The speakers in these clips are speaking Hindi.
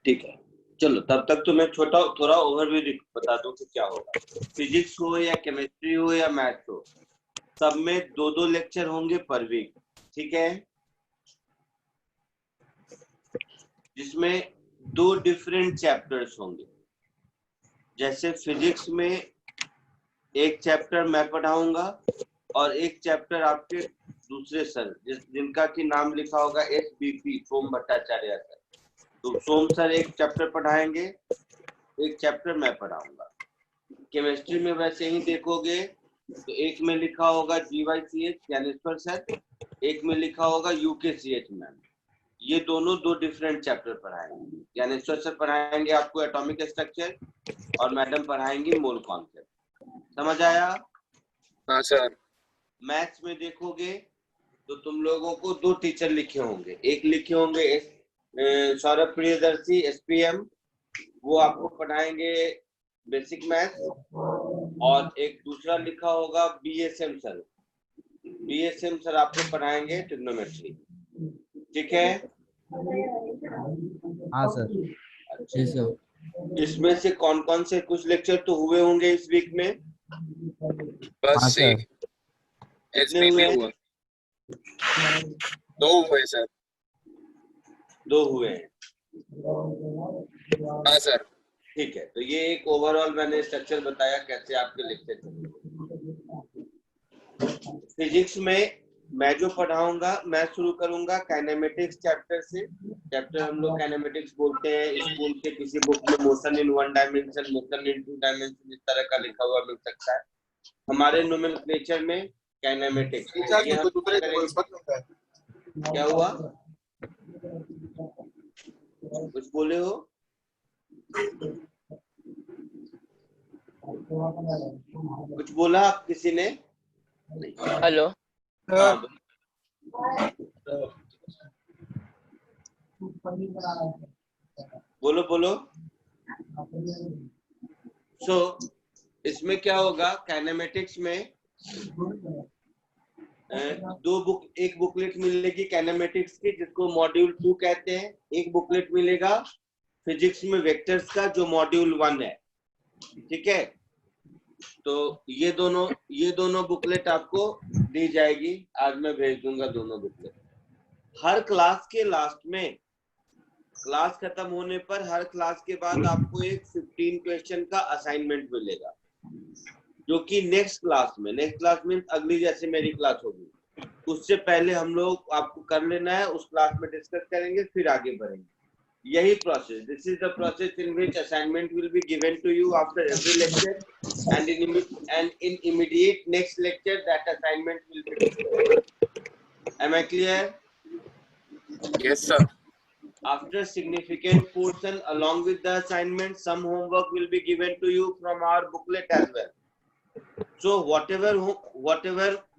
ठीक है, चलो तब तक तो मैं थोड़ा ओवरव्यू बता दूं कि क्या होगा। फिजिक्स हो या केमिस्ट्री हो या मैथ्स हो, सब में 2-2 लेक्चर होंगे पर वीक, ठीक है, जिसमें 2 डिफरेंट चैप्टर्स होंगे। जैसे फिजिक्स में एक चैप्टर मैं पढ़ाऊंगा और एक चैप्टर आपके दूसरे सर जिनका की नाम लिखा होगा SBP, सोम भट्टाचार्य सर, तो सोम सर एक चैप्टर पढ़ाएंगे, एक चैप्टर मैं पढ़ाऊंगा। केमिस्ट्री में वैसे ही देखोगे तो एक में लिखा होगा GYCH ज्ञानेश्वर सर, एक में लिखा होगा UKCH मैम। ये दोनों 2 डिफरेंट चैप्टर पढ़ाएंगे। ज्ञानेश्वर सर पढ़ाएंगे आपको एटॉमिक स्ट्रक्चर और मैडम पढ़ाएंगी मोल कॉन्सेप्ट। समझ आया? हाँ सर। मैथ्स में देखोगे तो तुम लोगों को 2 टीचर लिखे होंगे, एक लिखे होंगे सौरभ प्रियदर्शी SPM, वो आपको पढ़ाएंगे बेसिक मैथ्स, और एक दूसरा लिखा होगा BSM सर, BSM सर आपको पढ़ाएंगे ट्रिग्नोमेट्री, ठीक है? हाँ सर। जी सर। इसमें से कौन कौन से कुछ लेक्चर तो हुए होंगे इस वीक में? बस हाँ सी सर। कितने हुए? 2 हुए सर। 2 हुए हैं। हाँ सर। ठीक है, तो ये एक ओवरऑल मैंने स्ट्रक्चर बताया कैसे आपके लेक्चर चलेंगे। फिजिक्स में मैं जो पढ़ाऊंगा, मैं शुरू करूंगा काइनेमेटिक्स चैप्टर से। चैप्टर हम लोग काइनेमेटिक्स बोलते हैं, स्कूल के किसी बुक में motion in 1 dimension, motion in 2 dimension इस तरह का लिखा हुआ मिल सकता है। हमारे नोमेनक्लेचर में काइनेमेटिक्स, ये हम क्या हुआ? कुछ बोले हो? कुछ बोला आप किसी ने? हेलो। हाँ, बोलो बोलो। सो इसमें क्या होगा, काइनेमेटिक्स में एक बुकलेट मिलेगी काइनेमेटिक्स की जिसको मॉड्यूल 2 कहते हैं, एक बुकलेट मिलेगा फिजिक्स में वेक्टर्स का जो मॉड्यूल 1 है, ठीक है? तो ये दोनों बुकलेट आपको दी जाएगी, आज मैं भेज दूंगा दोनों बुकलेट। हर क्लास के लास्ट में, क्लास खत्म होने पर हर क्लास के बाद आपको एक 15 क्वेश्चन का असाइनमेंट मिलेगा, जो कि नेक्स्ट क्लास में अगली जैसे मेरी क्लास होगी उससे पहले हम लोग आपको कर लेना है, उस क्लास में डिस्कस करेंगे, फिर आगे बढ़ेंगे। यही process, this is the process in which assignment will be given to you after every lecture, and in immediate next lecture that assignment will be discussed. Am I clear? Yes sir. After significant portion along with the assignment, some homework will be given to you from our booklet as well. So whatever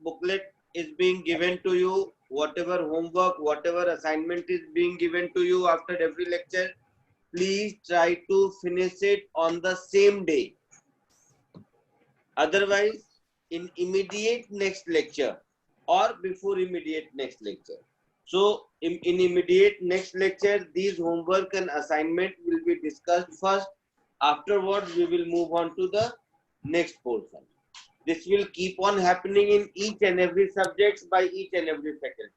booklet is being given to you, whatever homework, whatever assignment is being given to you after every lecture, please try to finish it on the same day. Otherwise, in immediate next lecture or before immediate next lecture. So in immediate next lecture, these homework and assignment will be discussed first. Afterwards, we will move on to the next portion. This will keep on happening in each and every subjects by each and every second.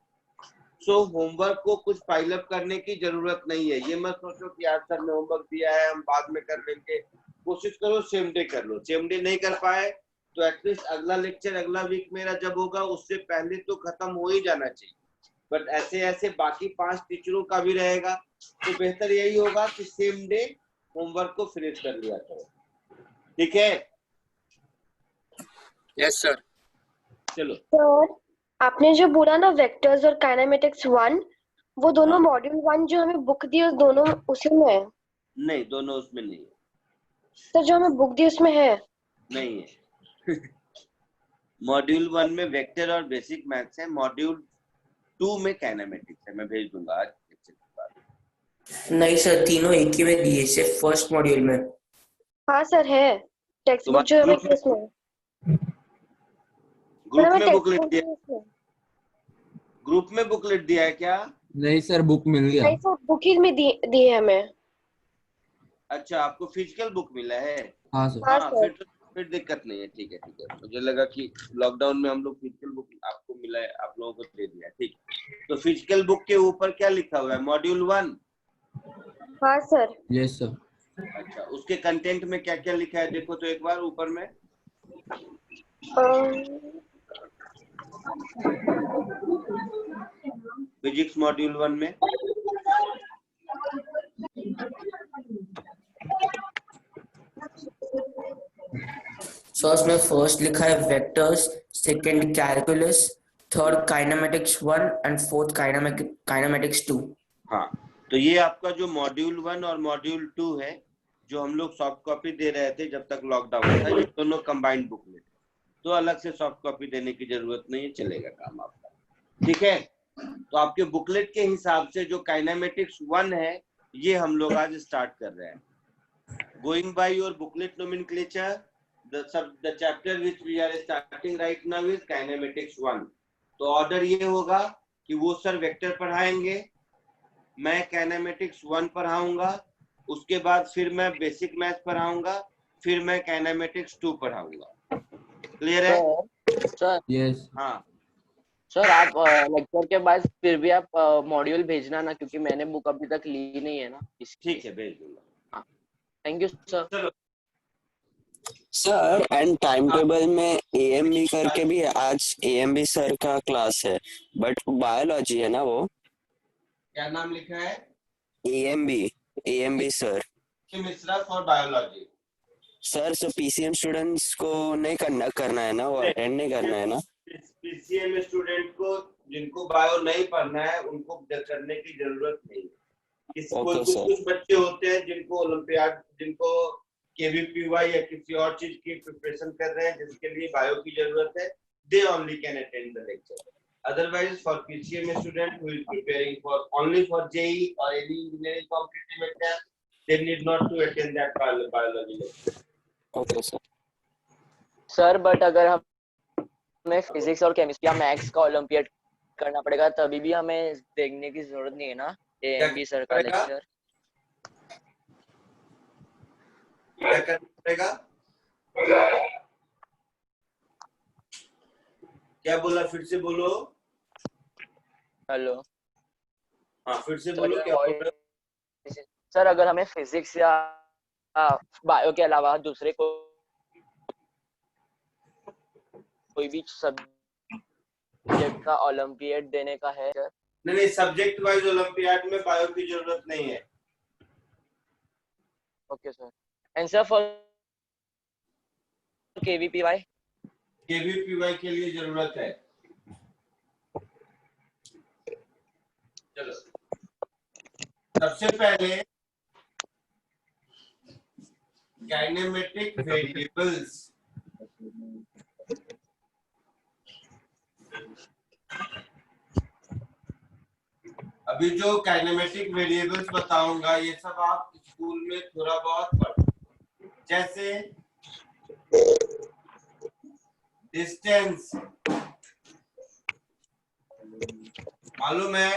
So homework को कुछ पाइल अप करने की जरूरत नहीं है। ये मत सोचो कि आज सर ने होमवर्क दिया है हम बाद में कर लेंगे। कोशिश करो सेम डे कर लो। सेम डे नहीं कर पाए तो एटलीस्ट अगला लेक्चर अगला वीक मेरा जब होगा उससे पहले तो खत्म हो ही जाना चाहिए। बट ऐसे बाकी 5 टीचरों का भी रहेगा तो बेहतर यही होगा कि सेम डे होमवर्क को फिनिश कर लिया करो। ठीक है? Yes sir. चलो सर, आपने जो बोला ना वेक्टर्स और काइनेमेटिक्स 1, वो दोनों मॉड्यूल 1 जो हमें बुक दी दोनों उसी में है? नहीं, दोनों उसमें नहीं है। सर जो हमें बुक दी उसमें है? नहीं है। मॉड्यूल 1 में वेक्टर और बेसिक मैथ्स है, मॉड्यूल 2 में काइनेमेटिक्स है। मैं भेज दूंगा आज लेक्चर के बाद। नहीं सर, तीनों एक ही में दिए, सिर्फ फर्स्ट मॉड्यूल में। हाँ सर है, टेक्स्ट बुक जो हमें इसमें ग्रुप में बुकलेट दिया, ग्रुप में बुकलेट दिया है क्या? नहीं सर, बुक मिल गया। नहीं सर, बुक ही में दी है हमें। अच्छा, आपको फिजिकल बुक मिला है? हाँ सर। हाँ हाँ, सर। फिर दिक्कत नहीं है, ठीक है ठीक है। मुझे लगा कि लॉकडाउन में हम लोग फिजिकल बुक आपको मिला है, आप लोगों को दे दिया, ठीक। तो फिजिकल बुक के ऊपर क्या लिखा हुआ है? मॉड्यूल 1। हाँ सर। Yes sir. अच्छा, उसके कंटेंट में क्या क्या लिखा है देखो तो एक बार ऊपर में। फिजिक्स मॉड्यूल 1 में सो उसमें फर्स्ट लिखा है vectors, second calculus, third kinematics 1 and fourth kinematics 2। हाँ, तो ये आपका जो मॉड्यूल 1 और मॉड्यूल 2 है, जो हम लोग सॉफ्ट कॉपी दे रहे थे जब तक लॉकडाउन था, ये दोनों कंबाइंड बुक में थे, तो अलग से सॉफ्ट कॉपी देने की जरूरत नहीं है, चलेगा काम आपका, ठीक है। तो आपके बुकलेट के हिसाब से जो काइनेमेटिक्स 1 है, ये हम लोग आज स्टार्ट कर रहे हैं। Going by your booklet nomenclature, the chapter which we are starting right now is kinematics 1। तो ऑर्डर ये होगा कि वो सर वेक्टर पढ़ाएंगे, मैं काइनेमेटिक्स 1 पढ़ाऊंगा, उसके बाद फिर मैं बेसिक मैथ पढ़ाऊंगा, फिर मैं काइनेमेटिक्स 2 पढ़ाऊंगा। क्लियर है? Sir yes. हाँ सर आप लेक्चर के बाद फिर भी आप मॉड्यूल भेजना ना, क्योंकि मैंने बुक अभी तक ली नहीं है ना, इसलिए। ठीक है, भेज दूंगा। Thank you sir. चलो सर एंड टाइम टेबल में एएमबी करके भी है, आज एएमबी सर का क्लास है, बट बायोलॉजी है ना वो। क्या नाम लिखा है? AMB sir. Mishra for biology. Sir so PCM students को नहीं करना है ना, वो अटेंड नहीं करना है ना। पीसीएम स्टूडेंट को, जिनको बायो नहीं पढ़ना है, उनको करने की जरूरत नहीं है। कुछ बच्चे होते हैं जिनको ओलंपियाड, जिनको केवीपीवाई या किसी और चीज की प्रिपरेशन कर रहे हैं, जिसके लिए बायो की जरूरत है, they only can attend the lecture. Otherwise, for PCM student who is preparing for only for JEE or any engineering competitive exam, they need not to attend that biology lecture. Okay sir. Sir but अगर हमें फिजिक्स और केमिस्ट्री या मैथ्स का ओलंपियाड करना पड़ेगा, तभी भी हमें देखने की जरूरत नहीं है ना एएमबी सर का लेक्चर। क्या करना पड़ेगा? क्या बोला, फिर से बोलो। हेलो। हाँ, फिर से बोलो, क्या बोल रहे हो? सर अगर हमें फिजिक्स या बायो के अलावा दूसरे कोई भी सब्जेक्ट का ओलंपियाड देने का है सर? नहीं, सब्जेक्ट वाइज ओलंपियाड में बायो की जरूरत नहीं है। Okay sir. And sir for KVPY? KVPY के लिए जरूरत है। चलो, सबसे पहले काइनेमेटिक वेरिएबल्स। अभी जो काइनेमेटिक वेरिएबल्स बताऊंगा, ये सब आप स्कूल में थोड़ा बहुत पढ़ो, जैसे डिस्टेंस, मालूम है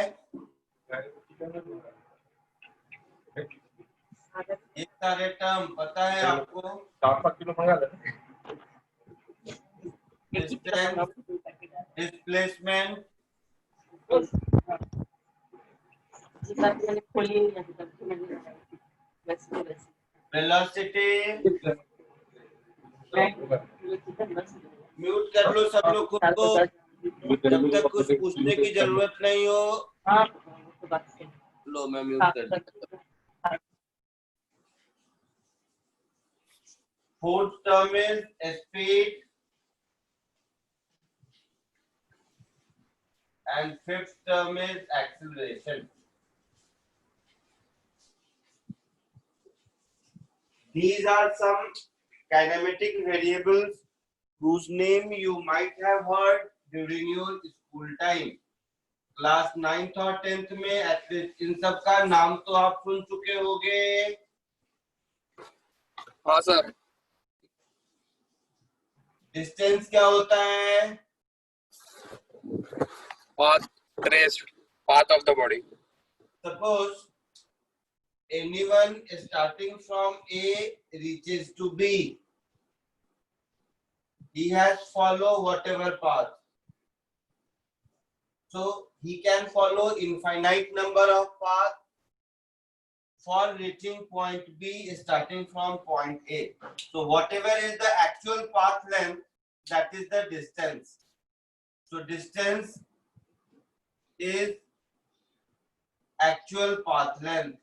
ये सारे टर्म पता है आपको? 4-5 किलो मंगा ले। Distance, displacement, velocity. म्यूट कर लो सब लोग खुद को, जब तक कुछ पूछने की जरूरत नहीं हो। लो, मैं म्यूट कर दिया। Fourth term is speed and fifth term is acceleration. These are some kinematic variables whose name you might have heard during your school time. Class 9th और 10th में एटलीस्ट इन सब का नाम तो आप सुन चुके होंगे। हाँ सर। डिस्टेंस क्या होता है? Path of the body. Suppose anyone starting from A reaches to B, he has follow whatever path. So he can follow infinite number of paths for reaching point B starting from point A. So whatever is the actual path length, that is the distance. So distance is actual path length.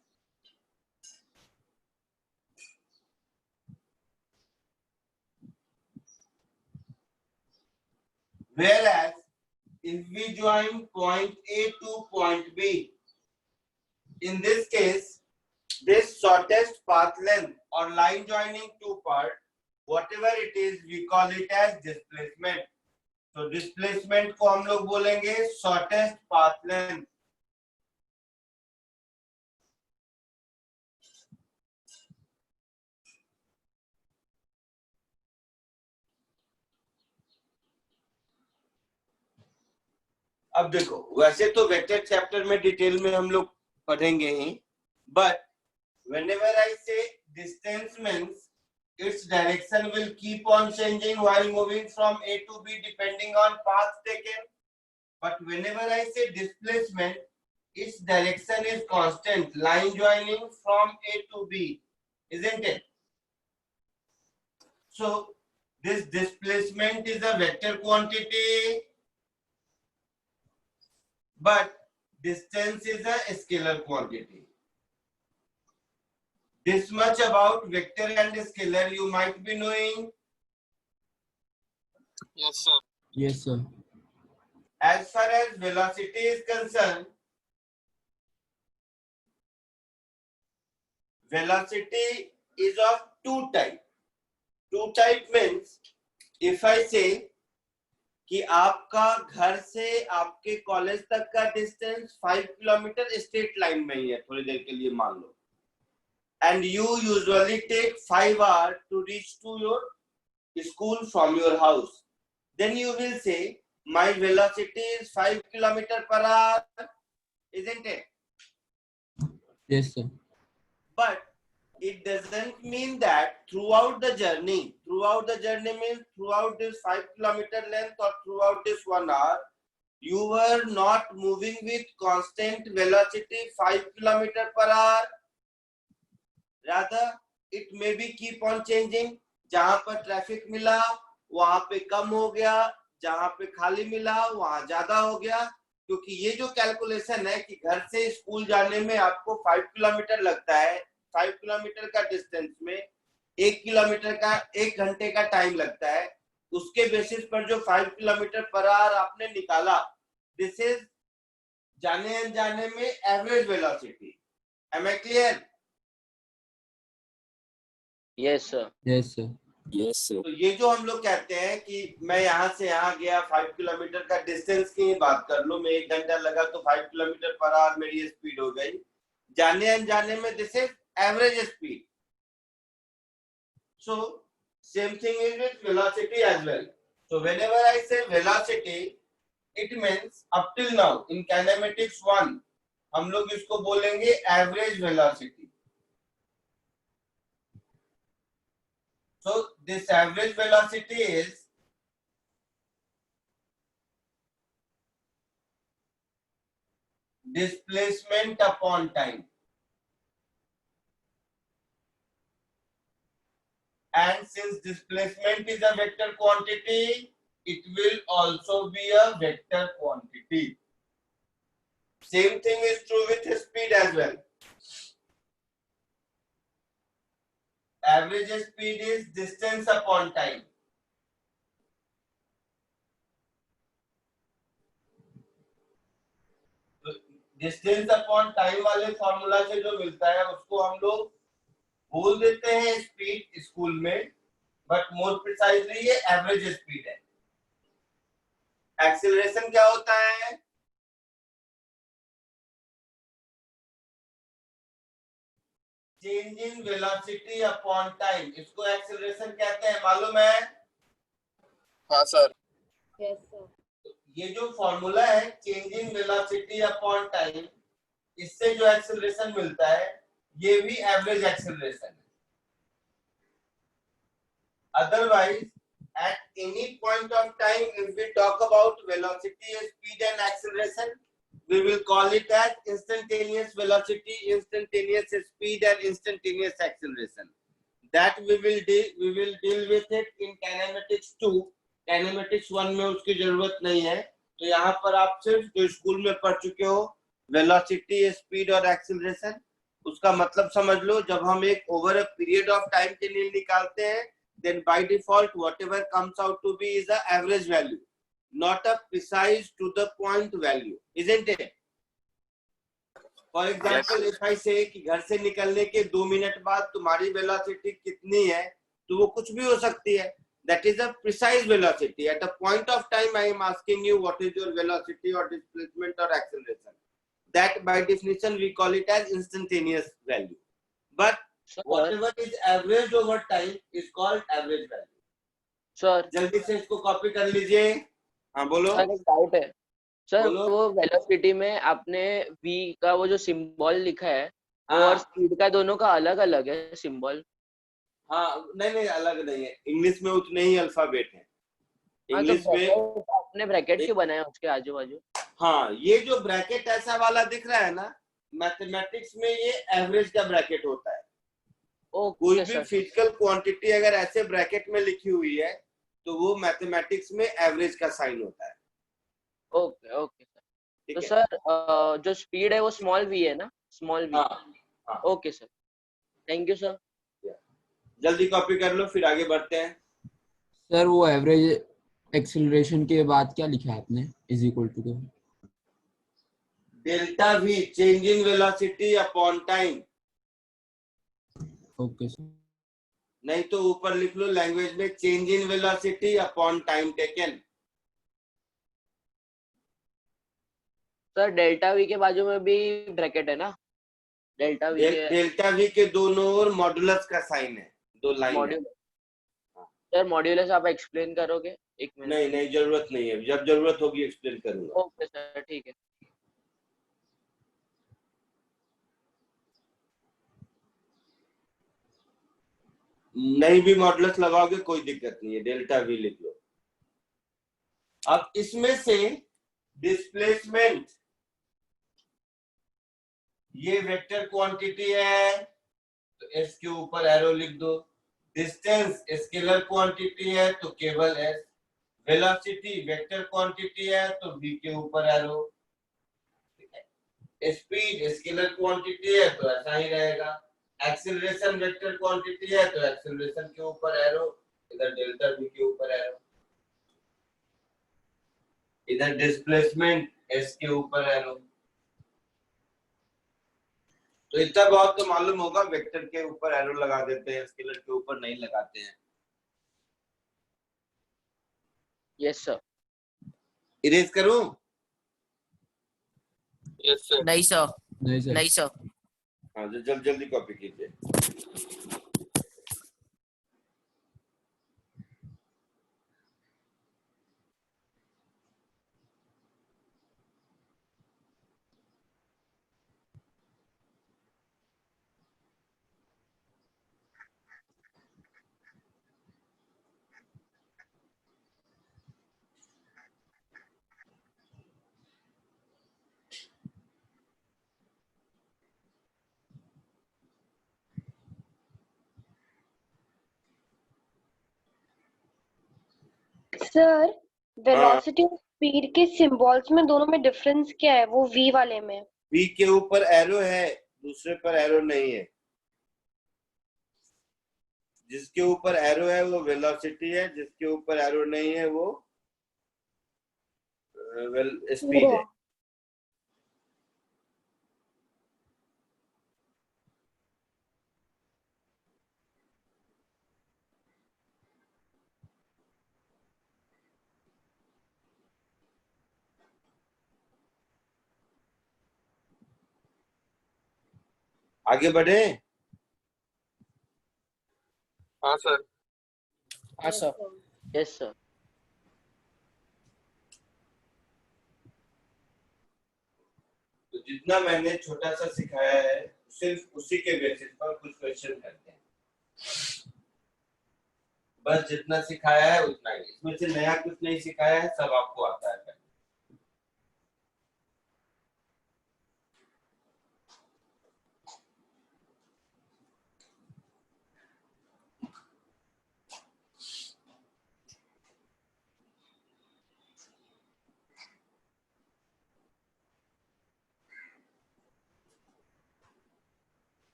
Whereas if we join point A to point B, in this case, this shortest path length or line joining two parts, whatever it is, we call it as displacement. तो डिस्प्लेसमेंट को हम लोग बोलेंगे शॉर्टेस्ट पाथ लेंथ. अब देखो, वैसे तो वेक्टर चैप्टर में डिटेल में हम लोग पढ़ेंगे ही, but whenever I say distance means its direction will keep on changing while moving from A to B depending on path taken. But whenever I say displacement, its direction is constant, line joining from A to B, isn't it? So this displacement is a vector quantity, but distance is a scalar quantity. This much about vector and scalar you might be knowing. Yes, sir. Yes, sir. As far as velocity is concerned, velocity is of two types. Two type means, if I say कि आपका घर से आपके कॉलेज तक का डिस्टेंस 5 किलोमीटर स्ट्रेट लाइन में ही है, थोड़ी देर के लिए मान लो, and you usually take 5 hours to reach to your school from your house, then you will say my velocity is 5 kilometer per hour, isn't it? Yes, sir. But it doesn't mean that throughout the journey means throughout this 5 kilometer length or throughout this 1 hour, you were not moving with constant velocity 5 kilometer per hour. Rather, it may be keep on changing. जहां पर ट्रैफिक मिला वहां पे कम हो गया, जहां पे खाली मिला वहां ज्यादा हो गया, क्योंकि ये जो कैलकुलेशन है कि घर से स्कूल जाने में आपको 5 किलोमीटर लगता है, 5 किलोमीटर का डिस्टेंस में 1 किलोमीटर का 1 घंटे का टाइम लगता है, उसके बेसिस पर जो 5 किलोमीटर पर आवर आपने निकाला, दिस इज जाने अनजाने में average velocity. Am I clear? Yes sir. Yes, sir. Yes, sir. तो ये जो हम लोग कहते हैं कि मैं यहाँ से यहाँ गया 5 किलोमीटर का डिस्टेंस की बात कर लो, मैं 1 घंटा लगा तो 5 किलोमीटर पर आवर मेरी स्पीड हो गई, जाने अनजाने में this is average speed. So same thing is with velocity as well. So whenever I say velocity, it means up till now in kinematics 1 हम लोग इसको बोलेंगे average velocity. So this average velocity is displacement upon time, and since displacement is a vector quantity, it will also be a vector quantity. Same thing is true with speed as well. Average speed is distance upon time. Distance upon time वाले फॉर्मूला से जो मिलता है उसको हम लोग बोल देते हैं स्पीड स्कूल में, बट मोर प्रिसाइजली ये एवरेज स्पीड है. एक्सीलरेशन क्या होता है? Change in velocity upon time. इसको एक्सीलरेशन कहते हैं, मालूम है? हाँ सर. Yes sir. ये जो फॉर्मूला है change in velocity upon time, इससे जो एक्सीलरेशन मिलता है ये भी एवरेज एक्सेलरेशन है। Otherwise, at any point of time, if we talk about velocity, speed and acceleration, we will call it as instantaneous velocity, instantaneous speed and instantaneous acceleration. That we will deal with it in kinematics 2. Kinematics 1 में उसकी जरूरत नहीं है। तो यहाँ पर आप सिर्फ जो स्कूल में पढ़ चुके हो वेलोसिटी, स्पीड और एक्सेलरेशन, उसका मतलब समझ लो। जब हम एक over a period of time के लिए निकालते हैं, then by default whatever comes out to be is the average value, not a precise to the point value, isn't it? For example, if I say कि घर से निकलने के 2 मिनट बाद तुम्हारी वेलोसिटी कितनी है, तो वो कुछ भी हो सकती है। That is a precise velocity. At a point of time, I am asking you what is your velocity or displacement or acceleration. That by definition we call it as instantaneous value. But whatever is averaged over time is called average value. Sir जल्दी से इसको कॉपी कर लीजिए। हाँ बोलो। सर एक डाउट है सर, बोलो। वो वेलोसिटी में आपने v का वो जो सिंबल लिखा है वो हाँ। और स्पीड का दोनों का अलग अलग है सिंबल। हाँ नहीं अलग नहीं है, इंग्लिश में उतने ही अल्फाबेट हैं। हाँ, तो इंग्लिश में आपने ब्रैकेट क्यों बनाया उसके आजू बाजू? हाँ, ये जो ब्रैकेट ऐसा वाला दिख रहा है ना, मैथमेटिक्स में ये एवरेज का ब्रैकेट होता है। कोई भी फिजिकल क्वांटिटी अगर ऐसे ब्रैकेट में लिखी हुई है तो वो मैथमेटिक्स में एवरेज का साइन होता है। Okay okay sir. तो सर जो स्पीड है वो स्मॉल v है ना? Small v। हाँ। Okay sir, thank you sir. जल्दी कॉपी कर लो फिर आगे बढ़ते हैं। सर वो एवरेज एक्सेलरेशन के बाद क्या लिखा है आपने? Is equal to delta v, change in velocity upon time. Okay sir. नहीं तो ऊपर लिख लो लैंग्वेज में, change in velocity upon time taken. Sir delta v के बाजू में भी ब्रैकेट है ना? डेल्टा v के दोनों ओर मॉडुलस का साइन है, 2 लाइन है। मॉड्यूलस। सर मॉड्यूलस आप एक्सप्लेन करोगे? एक मिनट। नहीं जरूरत नहीं है, जब जरूरत होगी एक्सप्लेन करूंगा। ओके सर, ठीक है। नहीं भी मॉडुलस लगाओगे कोई दिक्कत नहीं है, डेल्टा वी लिख लो। अब इसमें से डिस्प्लेसमेंट, ये वेक्टर क्वांटिटी है तो एस के ऊपर एरो लिख दो। डिस्टेंस स्केलर क्वांटिटी है तो केवल एस। वेलोसिटी वेक्टर क्वांटिटी है तो v के ऊपर एरो। स्पीड स्केलर क्वांटिटी है तो ऐसा ही रहेगा। एक्सेलरेशन वेक्टर क्वांटिटी है तो एक्सेलरेशन के ऊपर एरो, इधर डेल्टा v के ऊपर एरो। इधर डिस्प्लेसमेंट s के ऊपर एरो। तो इतना बहुत तो मालूम होगा, वेक्टर के ऊपर एरो लगा देते हैं, स्केलर के ऊपर नहीं लगाते हैं। Yes sir. इरेज करूं? Yes sir. नहीं सर, नहीं सर। नहीं सर। हाँ जल्दी कॉपी कीजिए। सर वेलोसिटी और स्पीड के सिंबल्स में दोनों में डिफरेंस क्या है? वो v वाले में v के ऊपर एरो है, दूसरे पर एरो नहीं है। जिसके ऊपर एरो है वो वेलोसिटी है, जिसके ऊपर एरो नहीं है वो स्पीड है। आगे बढ़े? हाँ सर। हाँ सर। Yes sir. तो जितना मैंने छोटा सा सिखाया है सिर्फ उसी के बेसिस पर कुछ क्वेश्चन करते हैं। बस जितना सिखाया है उतना ही, इसमें से नया कुछ नहीं सिखाया है, सब आपको आता है।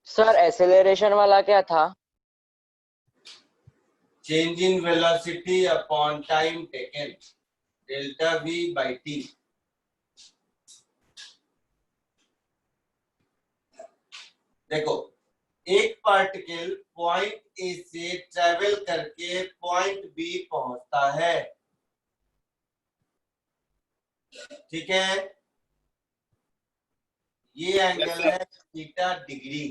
सर एक्सेलरेशन वाला क्या था? Change in velocity upon time taken, delta v by T. देखो, एक पार्टिकल पॉइंट ए से ट्रेवल करके पॉइंट बी पहुंचता है, ठीक है। ये एंगल है थीटा डिग्री,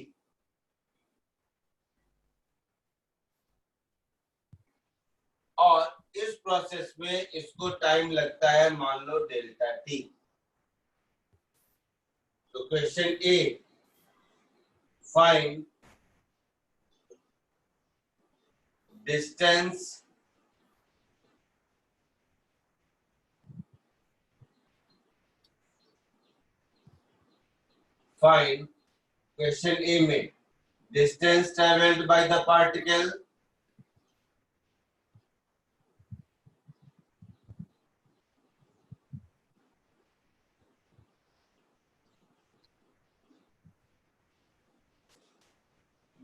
और इस प्रोसेस में इसको टाइम लगता है मान लो डेल्टा टी। तो question A, find distance question A में distance travelled by the particle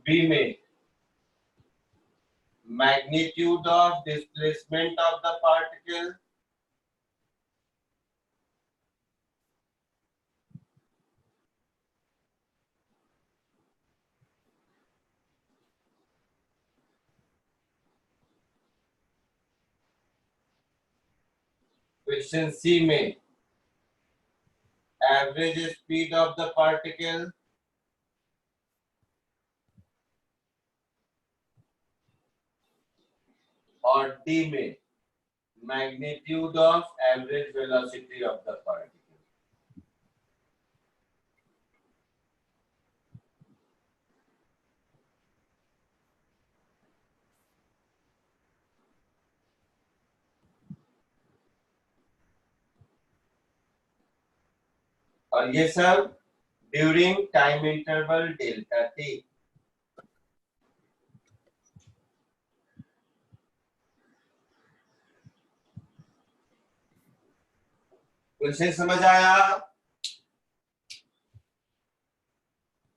B में magnitude of displacement of the particle, question C में average speed of the particle, और डी में magnitude of average velocity of the particle. और ये सब during time interval delta T. Question समझ आया?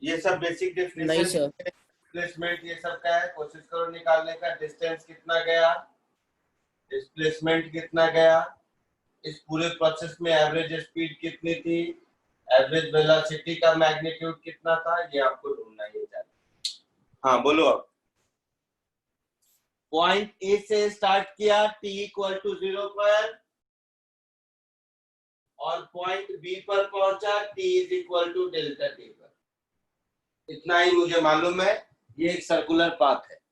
ये सब बेसिक नहीं डेफिनेशन, सर। डिस्प्लेसमेंट ये सब का है। कोशिश करो निकालने का, डिस्टेंस कितना गया, डिस्प्लेसमेंट कितना गया, इस पूरे प्रोसेस में एवरेज स्पीड कितनी थी, एवरेज वेलोसिटी का मैग्नीट्यूड कितना था, ये आपको ढूंढना ही चाहिए। हाँ बोलो। अब पॉइंट ए से स्टार्ट किया t इक्वल टू 0 पर, और पॉइंट बी पर पहुंचा t is equal to delta T पर। इतना ही मुझे मालूम है, ये एक सर्कुलर पाथ है।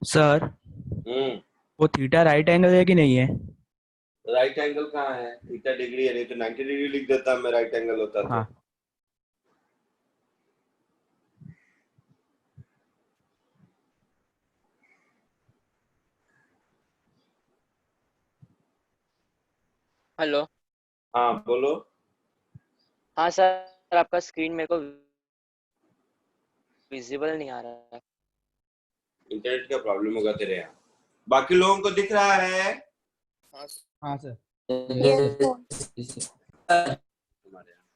सर वो थीटा राइट एंगल है कि नहीं है? राइट एंगल कहाँ है? थीटा डिग्री है, नहीं तो 90 डिग्री लिख देता मैं, राइट एंगल होता तो। हाँ हेलो। हाँ बोलो। हाँ सर, आपका स्क्रीन मेरे को विजिबल नहीं आ रहा है। इंटरनेट का प्रॉब्लम होगा तेरे यहाँ। बाकी लोगों को दिख रहा है? हाँ सर। हमारे यहाँ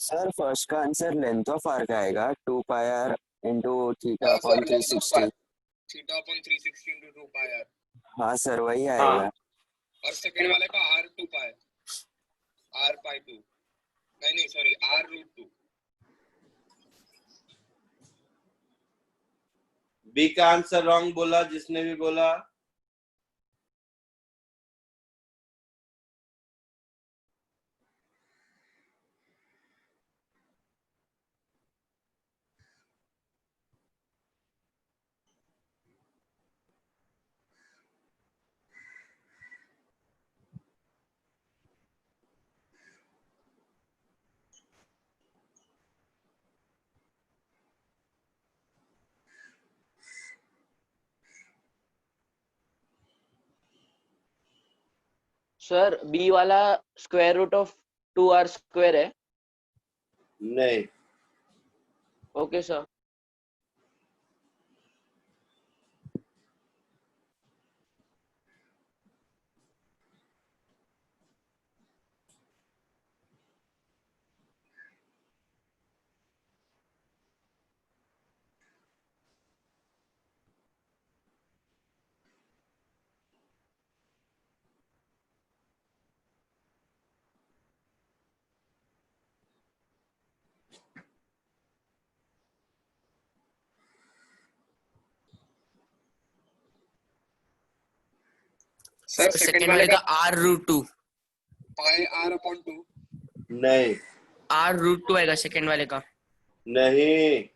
सर फर्स्ट का आंसर लेंथ ऑफ आर्क आएगा 2 pi R into theta upon 360। Theta upon 360 into 2 pi r। हाँ सर वही हाँ आएगा। और सेकंड वाले का r 2 pi, r pi 2, नहीं सॉरी r root 2। बी का आंसर रॉन्ग बोला जिसने भी बोला। सर बी वाला square root of 2r square है। नहीं, ओके सर। सर सेकंड वाले का r root 2। pi r upon 2। नहीं, r रूट 2 आएगा सेकंड वाले का। नहीं,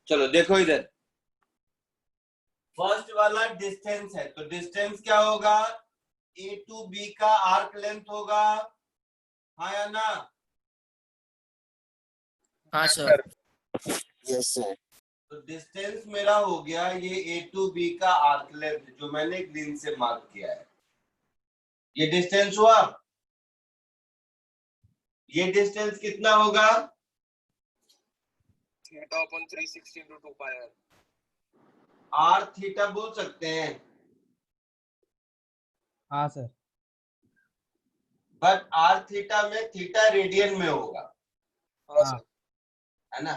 चलो देखो इधर। फर्स्ट वाला डिस्टेंस है, तो डिस्टेंस क्या होगा? ए टू बी का आर्क लेंथ होगा, हाँ या ना? हाँ सर। Yes sir. तो डिस्टेंस मेरा हो गया ये ए टू बी का आर्क लेंथ जो मैंने ग्रीन से मार्क किया है। ये डिस्टेंस हुआ। ये डिस्टेंस कितना होगा? Theta upon 360 into 2 pi r। R theta बोल सकते हैं, हाँ सर। बट आर थीटा में थीटा रेडियन में होगा, हाँ सर। है ना?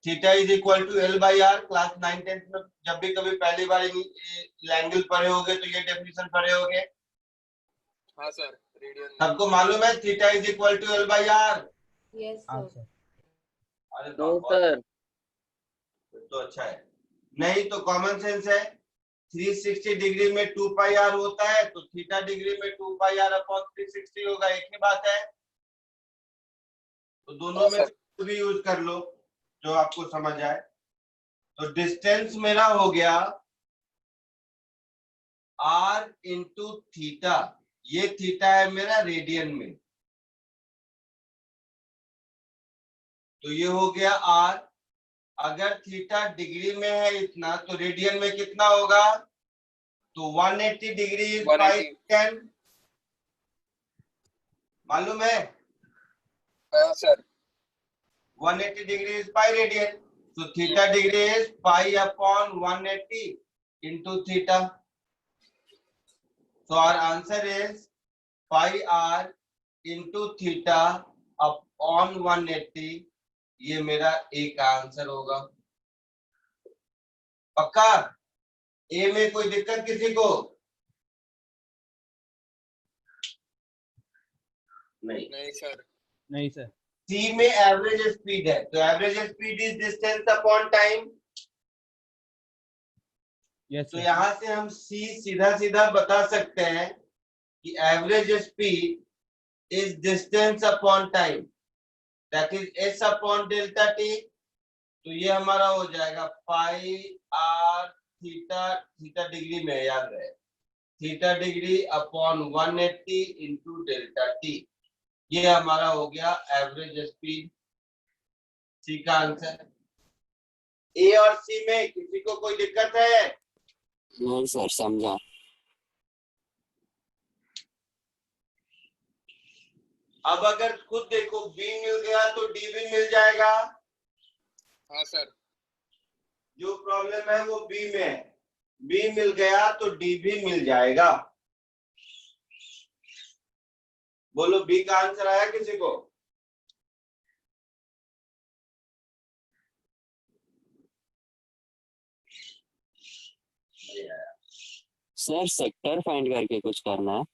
Theta is equal to L by R. Class 9-10 में जब भी कभी पहली बार एंगल पढ़े होगे तो ये डेफिनेशन पढ़े होगे। हाँ सर, रेडियन। सबको मालूम है theta is equal to L by R? Yes हाँ सर। सर। अरे नो बाबा, सर। तो अच्छा है। नहीं तो कॉमन सेंस है, 360 डिग्री में 2 पाई आर होता है तो थीटा डिग्री में 2 पाई आर अपॉन 360 होगा, एक ही बात है। तो दोनों में से भी यूज कर लो जो आपको समझ आए। तो डिस्टेंस मेरा हो गया आर इंटू थीटा, ये थीटा है मेरा रेडियन में, तो ये हो गया आर। अगर थीटा डिग्री में है इतना तो रेडियन में कितना होगा? तो 180 डिग्री इज 510, मालूम है? हाँ sir. 180 degree is pi radian, so theta degree is pi upon 180 into theta. So our answer is pi r into theta upon 180। ये मेरा ए का आंसर होगा। पक्का? ए में कोई दिक्कत किसी को? नहीं सर। नहीं सर। सी में एवरेज स्पीड है, तो average speed is distance upon time. Yes तो सर। यहां से हम सी सीधा सीधा बता सकते हैं कि average speed is distance upon time, that is S upon delta T. तो ये हमारा हो जाएगा पाई आर थीटा, थीटा डिग्री में याद रहे, theta degree upon 180 into delta T. ये हमारा हो गया एवरेज स्पीड, सी का आंसर। ए और सी में किसी को कोई दिक्कत है? नहीं सर समझा। अब अगर खुद देखो बी मिल गया तो डी भी मिल जाएगा। हाँ सर। जो प्रॉब्लम है वो बी में है, बी मिल गया तो डी भी मिल जाएगा। बोलो बी का आंसर आया किसी को? सर सेक्टर फाइंड करके कुछ करना है।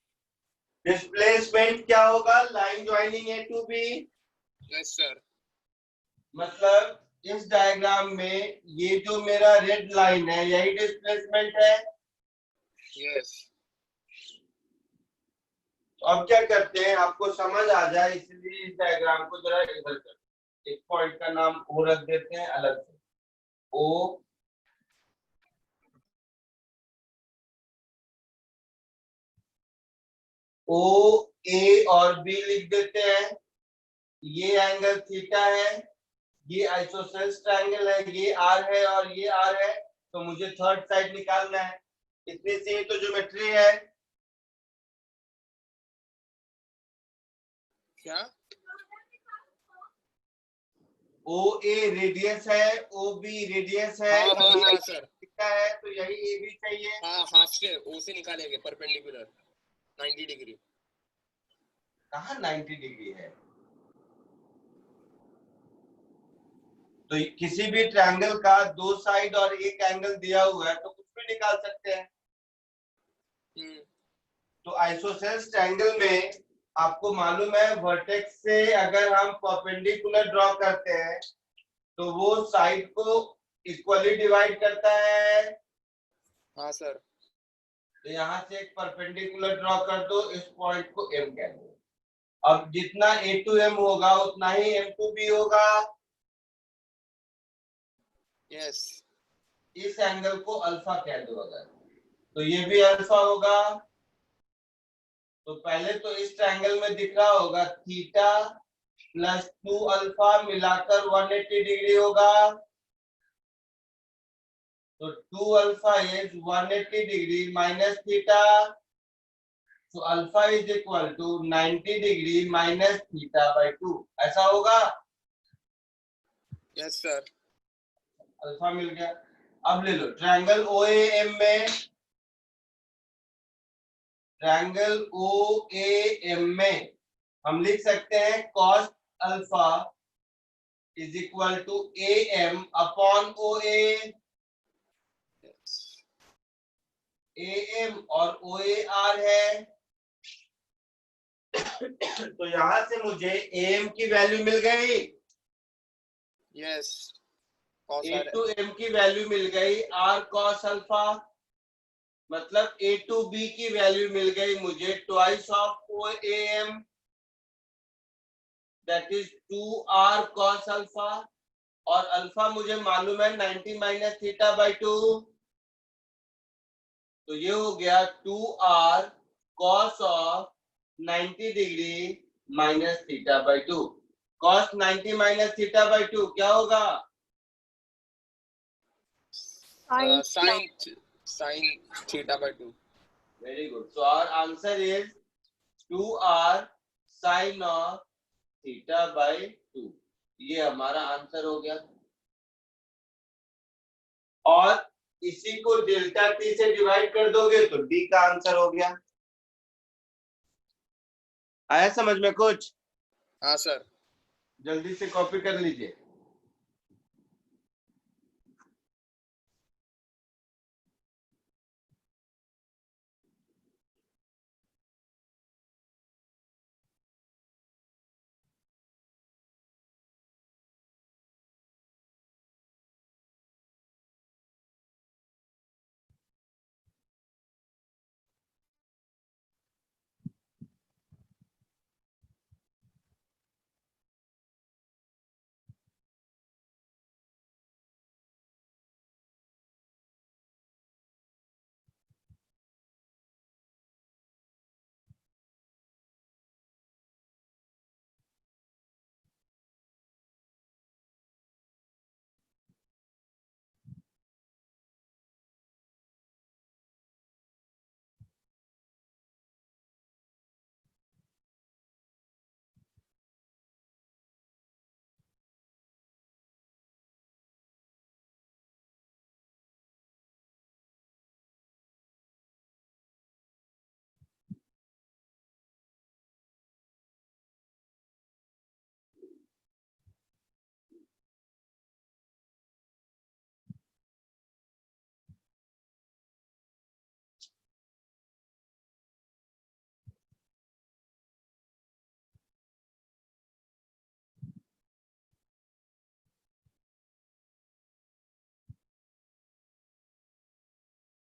डिस्प्लेसमेंट क्या होगा? Line joining A to B. Yes sir. मतलब इस डायग्राम में ये जो मेरा रेड लाइन है यही डिस्प्लेसमेंट है। यस। तो अब क्या करते हैं, आपको समझ आ जाए इसलिए इस डायग्राम को जरा इधर कर, एक पॉइंट का नाम ओ रख देते हैं अलग से, ओ ओ ए और बी लिख देते हैं। ये एंगल थीटा है, ये आइसोसेलेस ट्रायंगल है, ये आर है और ये आर है। तो मुझे थर्ड साइड निकालना है। इसमें से ये तो ज्योमेट्री है। क्या? ओ ए रेडियस है, ओ बी रेडियस है, हाँ हाँ ये हाँ सर। थीटा है तो यही ए बी चाहिए। हाँ हाफ से ओ से निकालेंगे परपेंडिकुलर 90 डिग्री। कहाँ 90 डिग्री है? तो किसी भी ट्रायंगल का दो साइड और एक एंगल दिया हुआ है तो कुछ भी निकाल सकते हैं। तो आइसोसेलेस ट्रायंगल में आपको मालूम है वर्टेक्स से अगर हम परपेंडिकुलर ड्रॉ करते हैं तो वो साइड को इक्वली डिवाइड करता है। हाँ सर। तो यहाँ से एक परपेंडिकुलर ड्रॉ कर दो, इस पॉइंट को एम कह दो। अब जितना ए टू एम होगा उतना ही एम टू बी होगा। यस। इस एंगल को अल्फा कह दो अगर, तो ये भी अल्फा होगा। तो पहले तो इस ट्रायंगल में दिख रहा होगा थीटा प्लस 2 अल्फा मिलाकर 180 डिग्री होगा। तो 2 alpha is 180 degree minus theta. तो alpha is equal to 90 degree minus theta by 2, ऐसा होगा। Yes sir. अल्फा मिल गया। अब ले लो ट्रायंगल ओ ए एम में, ट्रायंगल ओ ए एम में हम लिख सकते हैं cos alpha is equal to A M upon O A. A M और ओ ए आर है। तो यहां से मुझे ए एम की वैल्यू मिल गई, यस। ए टू एम की वैल्यू मिल गई आर cos अल्फा। मतलब ए टू बी की वैल्यू मिल गई मुझे twice of O A M, that is 2r cos alpha. और अल्फा मुझे मालूम है 90 माइनस थीटा बाई 2। तो ये हो गया 2r cos of 90 degree minus theta by 2। cos 90 minus theta by 2 क्या होगा? Sine theta by 2। Very good. So our answer is 2r sin of theta by 2। ये हमारा आंसर हो गया। और इसी को डेल्टा टी से डिवाइड कर दोगे तो डी का आंसर हो गया। आया समझ में कुछ? हाँ सर। जल्दी से कॉपी कर लीजिए।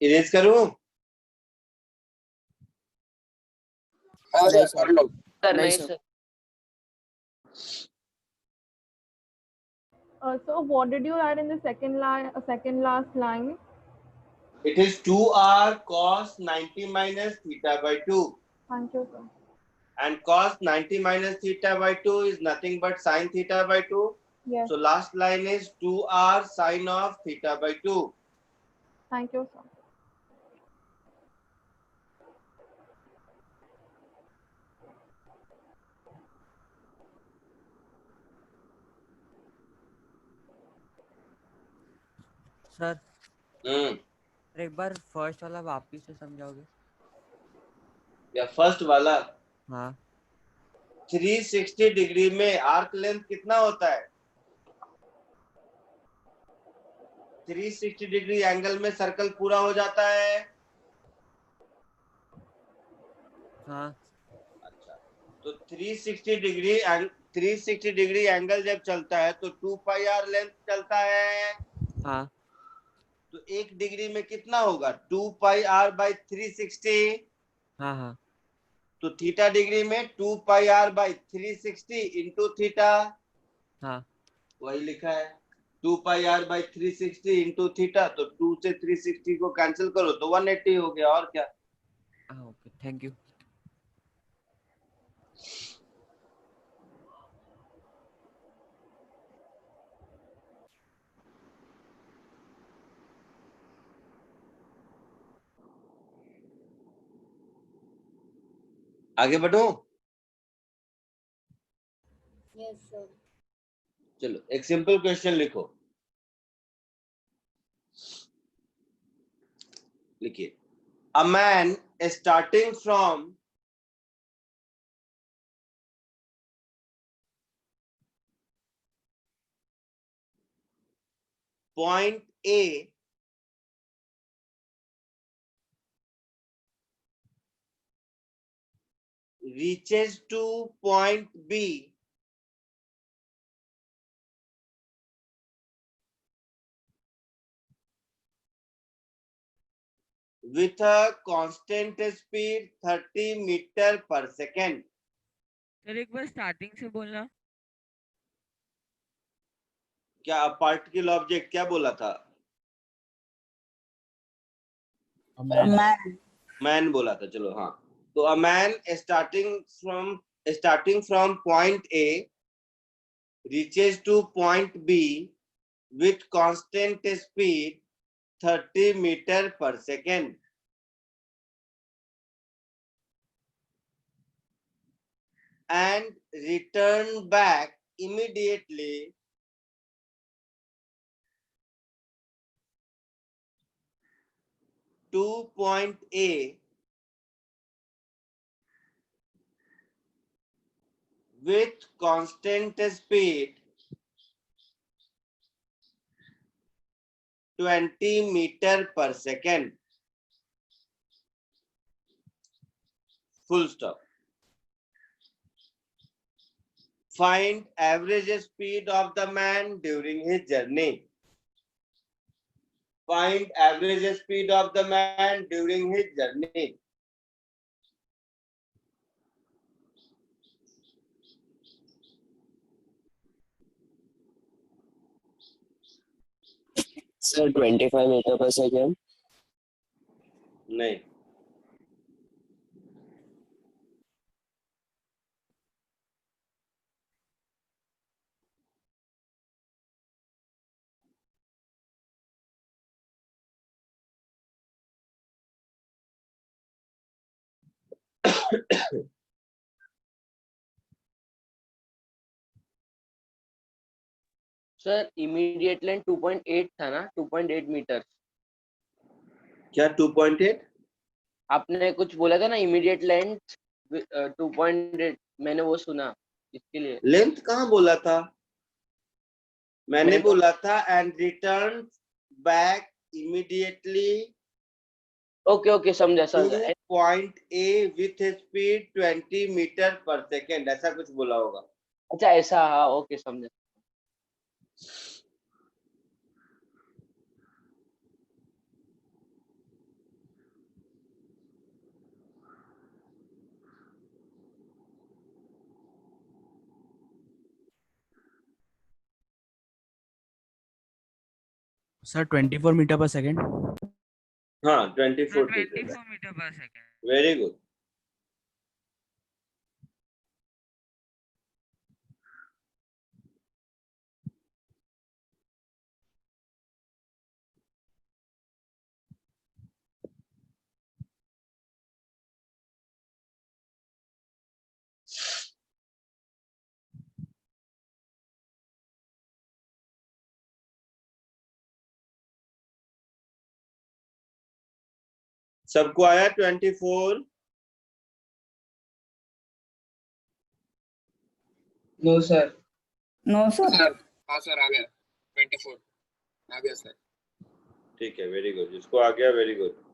इरेज करूं? नहीं सर, सर नहीं नहीं sir. Sir. So what did you add in the second last line? It is 2r cos 90 minus theta by 2. Thank you, sir. And cos 90 minus theta by 2 is nothing but sin theta by 2. Yes. So last line is 2r sin of theta by 2. Thank you, sir. Sir एक बार फर्स्ट वाला वापिस से समझाओगे? या फर्स्ट वाला? हाँ 360 डिग्री में आर्क लेंथ कितना होता है? 360 डिग्री एंगल में सर्कल पूरा हो जाता है। हाँ अच्छा, तो 360 डिग्री एंगल जब चलता है तो 2 पाई आर लेंथ चलता है। हाँ तो 1 डिग्री में कितना होगा? 2 पाई आर बाई 360। हाँ हाँ तो थीटा डिग्री में 2 pi R by 360 into theta. हाँ वही लिखा है 2 pi R by 360 into theta. तो 2 से 360 को कैंसिल करो तो 180 हो गया, और क्या। Okay thank you. आगे बढ़ो। Yes sir. चलो एक सिंपल क्वेश्चन लिखो। लिखिए, a man starting from point A reaches to point B with a constant speed 30 meter per second. Sir एक बार स्टार्टिंग से बोलना। क्या पार्टिकल ऑब्जेक्ट क्या बोला था? मैन बोला था। चलो हाँ, तो a man starting from point A reaches to point B with constant speed 30 meter per second. And return back immediately to point A with constant speed 20 meter per second. Full stop. Find average speed of the man during his journey. Find average speed of the man during his journey. Sir 25 meter per second. नहीं, सर इमीडिएट लेंथ 2.8 था ना, 2.8 मीटर। क्या 2.8? आपने कुछ बोला था ना इमीडिएट लेंथ 2.8, मैंने वो सुना, इसके लिए। लेंथ कहाँ बोला था? मैंने बोला था and return back immediately okay okay समझा समझा। Point A with speed 20 meter per second, ऐसा कुछ बोला होगा। अच्छा ऐसा, हाँ ओके समझा। Sir 24 meter per second. हाँ 24 meter per second. Very good. सबको आया 24? No sir. No sir. हाँ सर आ गया 24 आ गया सर। ठीक है, वेरी गुड। जिसको आ गया वेरी गुड।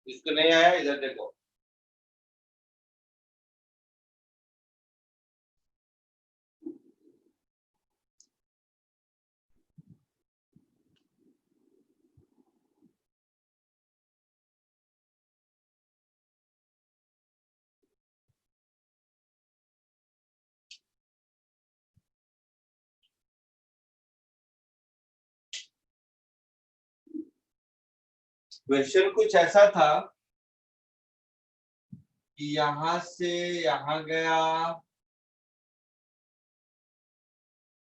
जिसको नहीं आया इधर देखो। क्वेश्चन कुछ ऐसा था कि यहां से यहां गया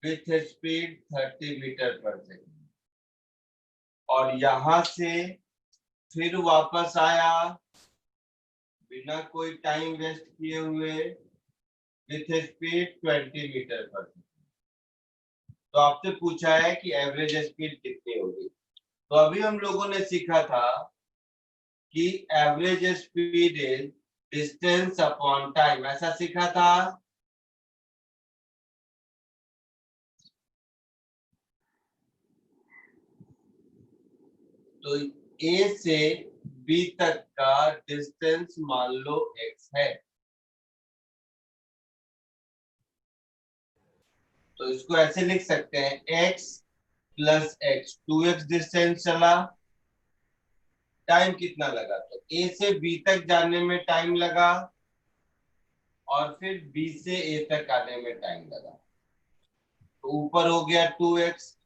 with speed 30 metre per second, और यहां से फिर वापस आया बिना कोई टाइम वेस्ट किए हुए with speed 20 meter per second. तो आपसे पूछा है कि एवरेज स्पीड कितनी होगी। तो अभी हम लोगों ने सीखा था कि average speed is distance upon time, ऐसा सीखा था। तो ए से बी तक का डिस्टेंस मान लो x है, तो इसको ऐसे लिख सकते हैं x plus x, 2x distance चला। टाइम कितना लगा? तो a से b तक जाने में टाइम लगा और फिर b से a तक आने में टाइम लगा। तो ऊपर हो गया 2x।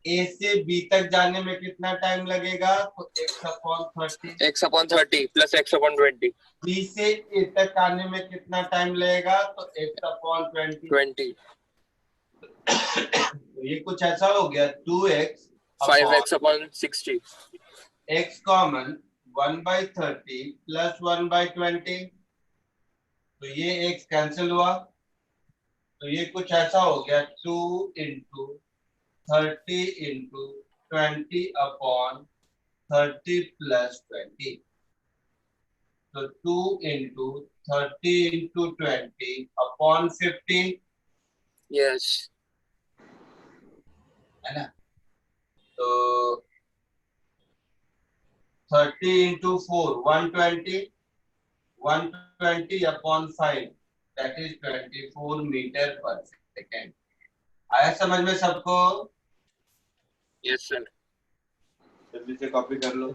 a से b तक जाने में कितना टाइम लगेगा? तो x/30 प्लस x/20। b से a तक आने में कितना टाइम लगेगा? तो x/20। तो ये कुछ ऐसा हो गया 2x 5x/60। x common 1/30 plus 1/20। तो ये x कैंसिल हुआ, तो ये कुछ ऐसा हो गया 2 इंटू 30 इंटू 20/30 प्लस 20। तो 2 इंटू 30 इंटू 20/15 यस है ना। तो 30 into 4 120, 120/5 that is 24 meter per second. आया समझ में सबको? Yes sir. जल्दी से कॉपी कर लो।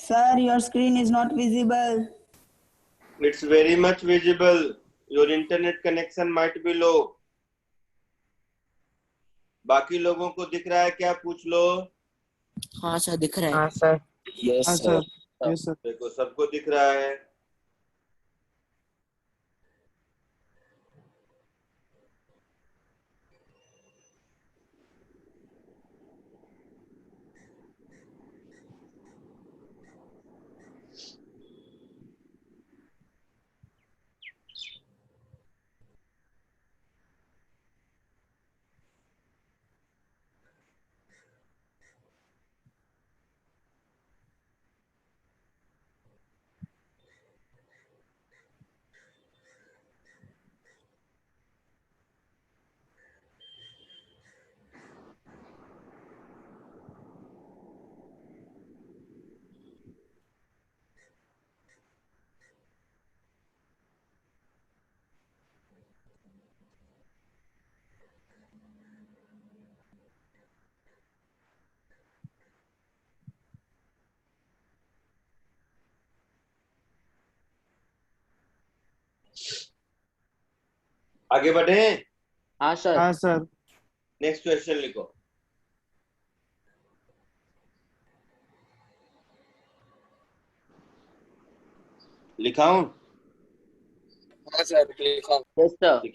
Sir, your screen is not visible. It's very much visible. Your internet connection might be low. बाकी लोगों को दिख रहा है क्या? पूछ लो। हाँ सर दिख रहा है। हाँ सर। Yes sir. देखो सबको दिख रहा है। आगे बढ़े? हाँ सर। हाँ सर। नेक्स्ट क्वेश्चन लिखो। लिखाऊं? हाँ सर लिखा। Yes sir.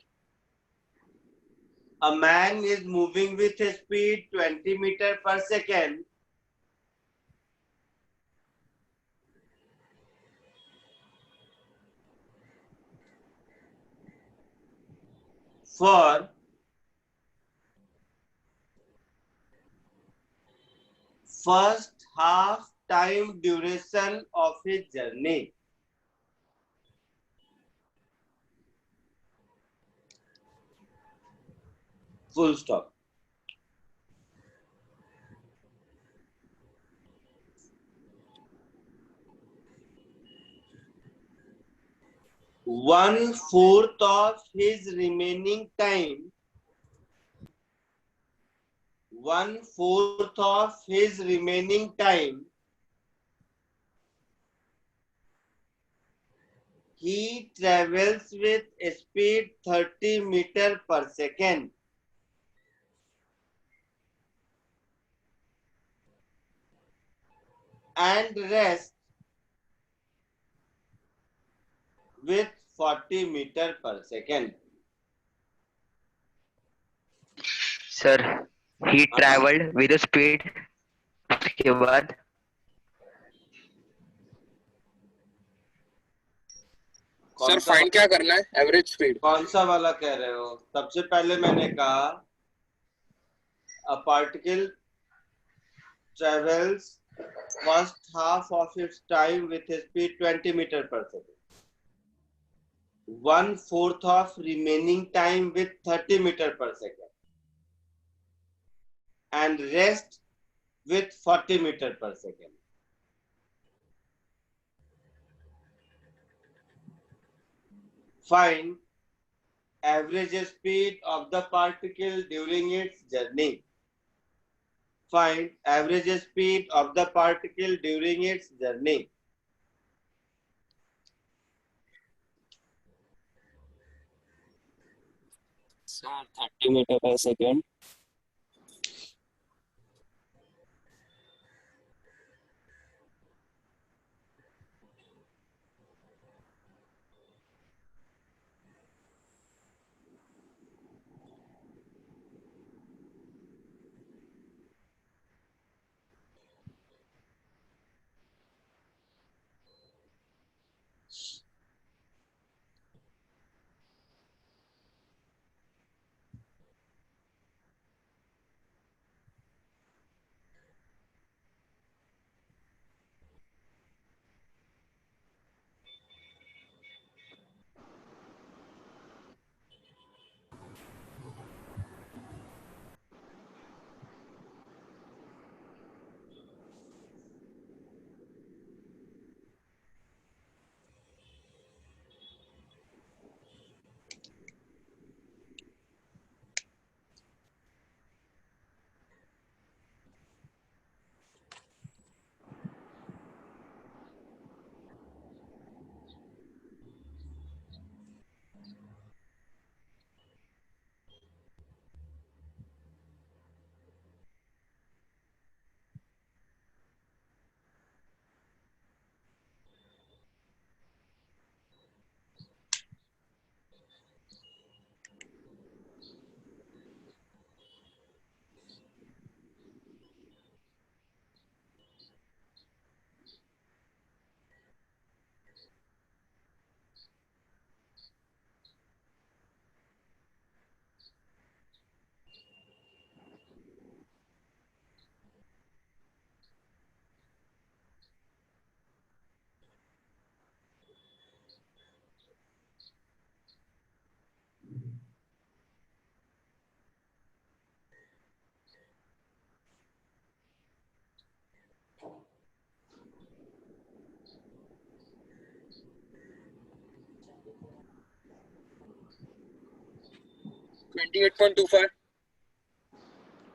A man is moving with a speed 20 meter per second for first half time duration of his journey. Full stop. One fourth of his remaining time. 1/4 of his remaining time he travels with a speed 30 meter per second. And rest with 40 meter per second. Sir, he traveled with a speed. उसके बाद सर फाइंड क्या करना है? Average speed. कौन सा वाला कह रहे हो? सबसे पहले मैंने कहा a particle travels first half of its time with a speed 20 meter per second. 1/4 of remaining time with 30 meter per second. And rest with 40 meter per second. Find average speed of the particle during its journey. Find average speed of the particle during its journey. Sir, 30 meter per second.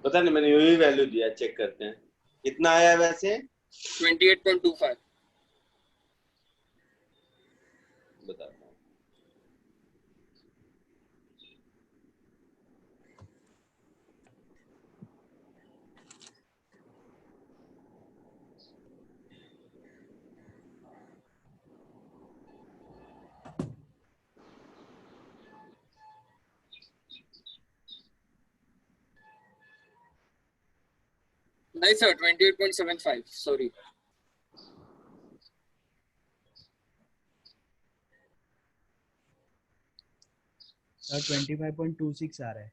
पता नहीं, मैंने यू ही वैल्यू दिया, चेक करते हैं कितना आया वैसे। 28.25। बताता हूँ। नहीं सर 28.75 सॉरी सर 25.26 आ रहा है।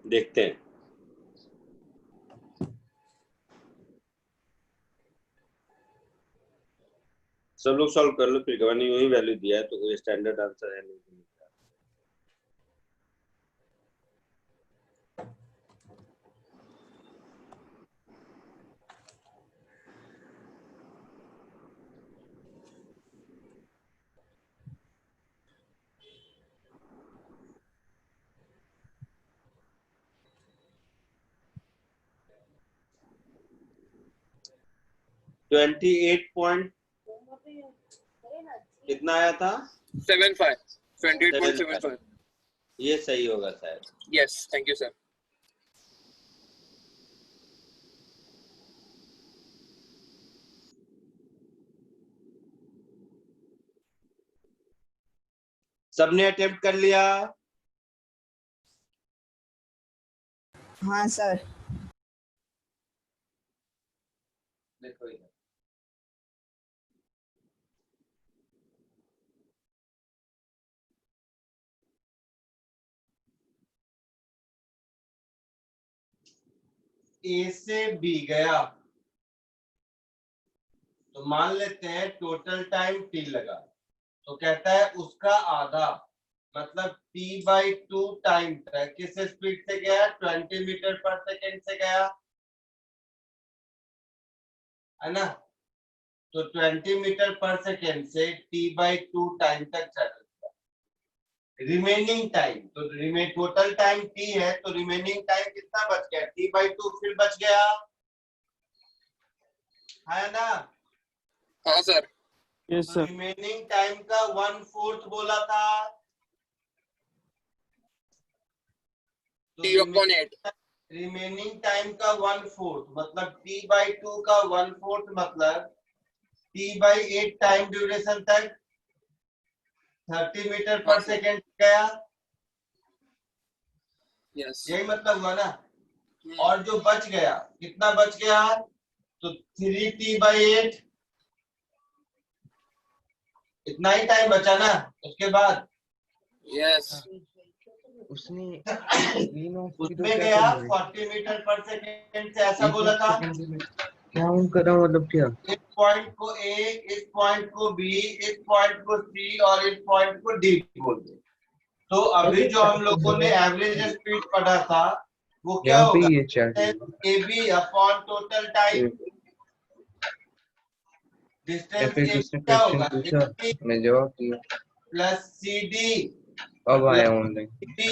देखते हैं। सब लोग सॉल्व कर लो, फिर नहीं वही वैल्यू दिया है तो कोई स्टैंडर्ड आंसर है नहीं। ट्वेंटी एट पॉइंट कितना आया था? 28.75 ये सही होगा शायद। Yes thank you sir. सबने अटेम्प्ट कर लिया? हाँ सर। देखो इधर ए से बी गया तो मान लेते हैं टोटल टाइम टी लगा, तो कहता है उसका आधा मतलब t/2 टाइम तक किस स्पीड से गया? 20 मीटर पर सेकेंड से गया है ना। तो 20 मीटर पर सेकेंड से t/2 टाइम तक चलेगा। रिमेनिंग टाइम तो टोटल टाइम t है तो रिमेनिंग टाइम कितना बच गया? t/2 फिर बच गया है ना। हाँ sir. Yes sir. Remaining time का 1/4 बोला था तो रिमेनिंग टाइम का 1/4 मतलब t/2 का 1/4 मतलब t/8 टाइम ड्यूरेशन तक 30 मीटर पर सेकेंड गया। यस यही मतलब हुआ ना। और जो बच गया कितना बच गया? तो 3t/8 इतना ही टाइम बचा ना उसके बाद। यस उसमें गया 40 मीटर पर सेकेंड से, ऐसा बोला था। क्या कर रहा हूँ मतलब क्या? इस पॉइंट को ए, इस पॉइंट को बी, इस पॉइंट को सी और इस पॉइंट को डी बोल दे। तो अभी जो हम लोगों ने एवरेज स्पीड पढ़ा था वो क्या होगा? A B upon total time distance क्या होगा? मैं जवाब दिया प्लस सी डी अब आया online T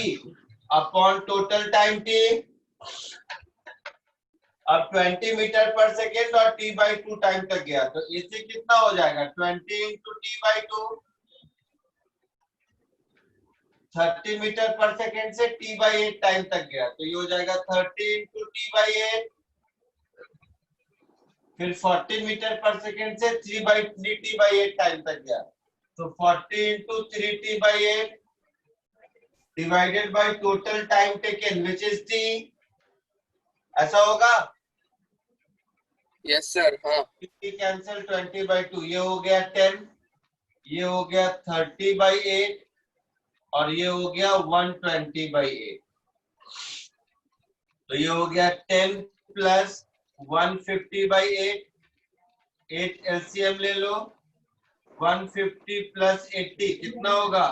upon total time T. अब 20 मीटर पर सेकेंड और t/2 टाइम तक गया तो इससे कितना हो जाएगा? 20 into t/2 30 metre per second से t/8 टाइम तक गया तो ये हो जाएगा 30 इंटू t/8। फिर 40 मीटर पर सेकेंड से 3/3 t/8 टाइम तक गया तो 40 into 3 t/8 divided by total time taken which is t। ऐसा होगा? Yes sir. हाँ कैंसिल 20/2 ये हो गया 10, ये हो गया 30/8 और ये हो गया 120/8। तो ये हो गया 10 प्लस 150/8 8 एलसीएम ले लो 150 प्लस 80 कितना होगा?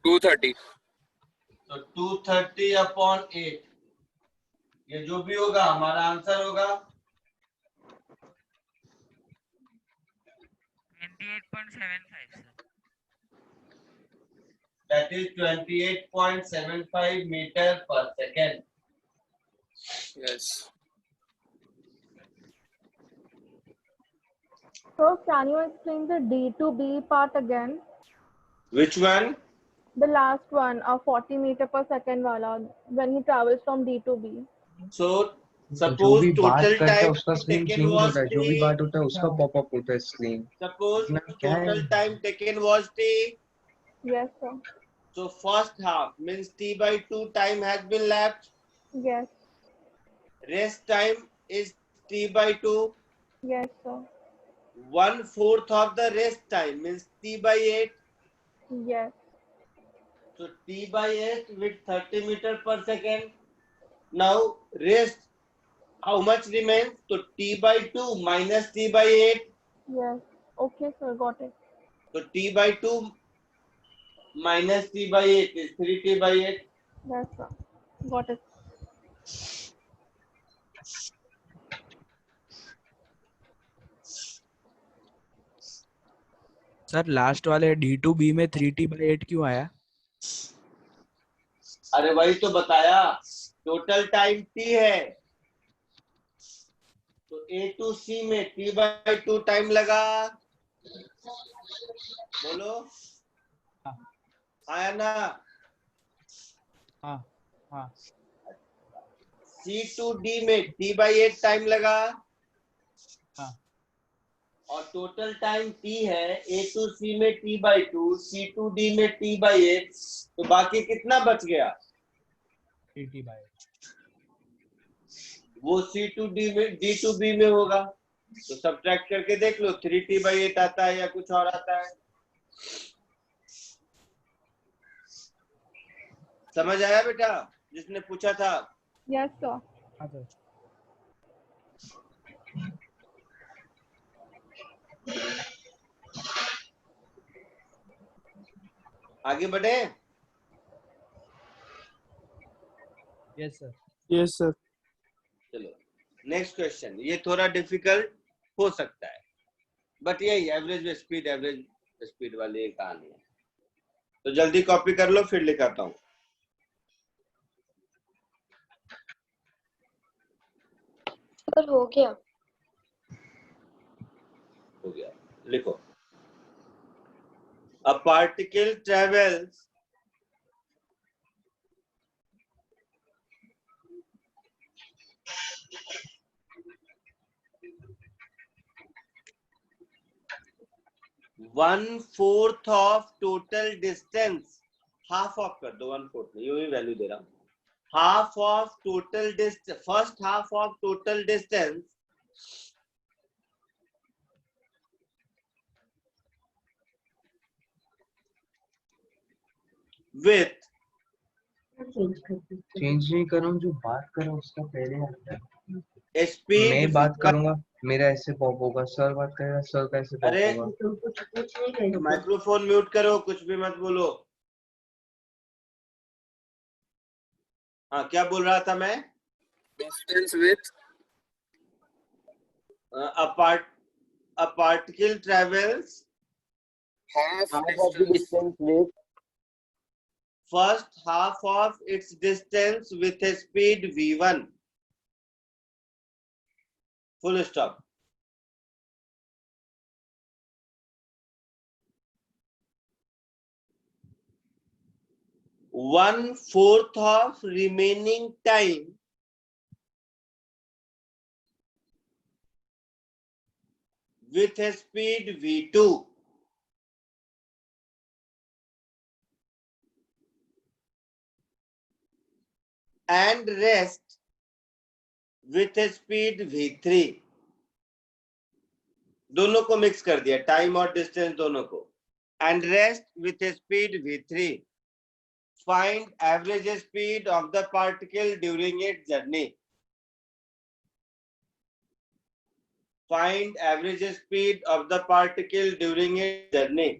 230। तो 230 अपॉन 8 ये जो भी होगा हमारा आंसर होगा 28.75 sir. that is 28.75 meter per second. Yes. So can you explain the D to B part again? Which one? The last one, 40 meter per second wala, when he travels from D to B. So suppose total time taken was जो भी t. बात होता है उसका पॉपअप होता है screen. Suppose total time taken was t. Yes sir. So first half means t/2 time has been lapsed. Yes. Rest time is T by 2. Yes, sir. 1/4 of the rest time means T by 8. Yes. So T by 8 with 30 meter per second. Now rest, how much remains? So T by 2 minus T by 8. Yes. Okay, sir. Got it. So T by 2 minus T by 8 is 3T by 8. Yes, sir. Got it. Sir last वाले D2B में 3T/8 क्यों आया? अरे वही तो बताया, टोटल टाइम T है, तो A to C में T by 2 टाइम लगा। बोलो आया ना? हाँ हाँ। C to D में T by 8 टाइम लगा। हाँ। और टोटल टाइम T है, A to C में T by 2, C to D में T by 8, तो बाकी कितना बच गया? 3T/8। वो C to D में, D to B में होगा, तो सब्ट्रैक्ट करके देख लो 3T by 8 आता है या कुछ और आता है। समझ आया बेटा जिसने पूछा था? Yes, sir. हाँ सर। आगे बढ़े? Yes sir. Yes sir. चलो नेक्स्ट क्वेश्चन, ये थोड़ा डिफिकल्ट हो सकता है, बट यही एवरेज स्पीड वाली एक कहानी है, तो जल्दी कॉपी कर लो फिर लिखाता हूं। सर हो गया। हो गया, लिखो। A particle travels one-fourth of total distance, half of कर दो, 1/4 में यूं ही वैल्यू दे रहा हूं, half of total distance, first half of total distance with change नहीं कर रहा हूँ, जो बात कर रहा हूँ उसका पहले आता है। स्पीड मैं बात करूंगा, मेरा ऐसे पॉप होगा, सर बात करेगा, सर का ऐसे पॉप अरे होगा। माइक्रोफोन म्यूट करो, कुछ भी मत बोलो। हाँ क्या बोल रहा था मैं? Distance with a particle travels half half of the distance distance with first half of its distance with a speed v1, full stop। one-fourth of remaining time with a speed v2, and rest with a speed v3। दोनों को मिक्स कर दिया, टाइम और डिस्टेंस दोनों को, and rest with a speed v3। Find average speed of the particle during its journey। Find average speed of the particle during its journey।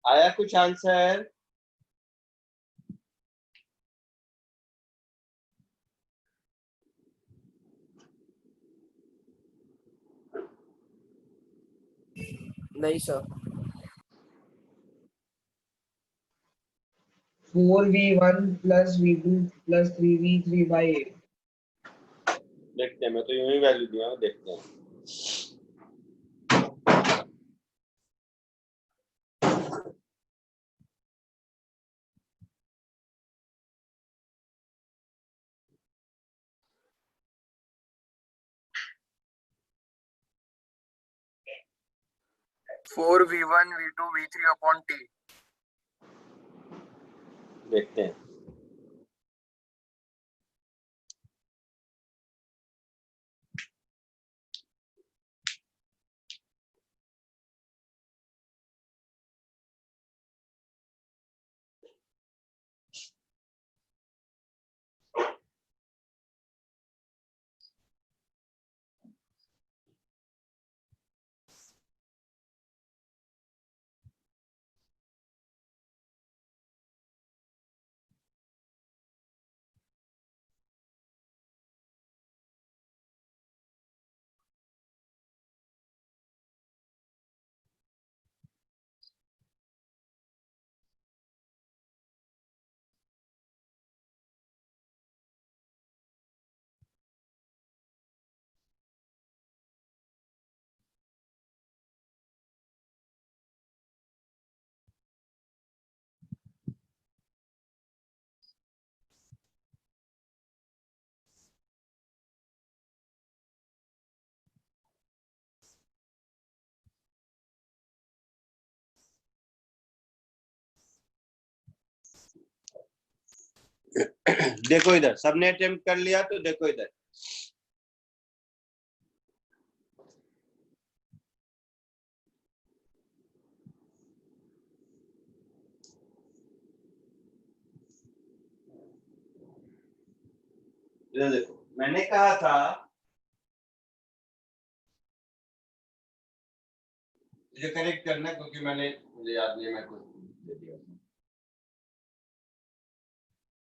आया कुछ आंसर? नहीं sir. 4v1 plus v2 plus 3v3 by 8. देखते हैं, मैं तो यूं ही वैल्यू दिया हूं, देखते हैं। Four v1 v2 v3 upon t। देखते हैं। देखो इधर, सबने अटेम्प्ट कर लिया तो देखो इधर, इधर देखो, मैंने कहा था मुझे करेक्ट करना क्योंकि मुझे याद नहीं, मैं कुछ दे दिया।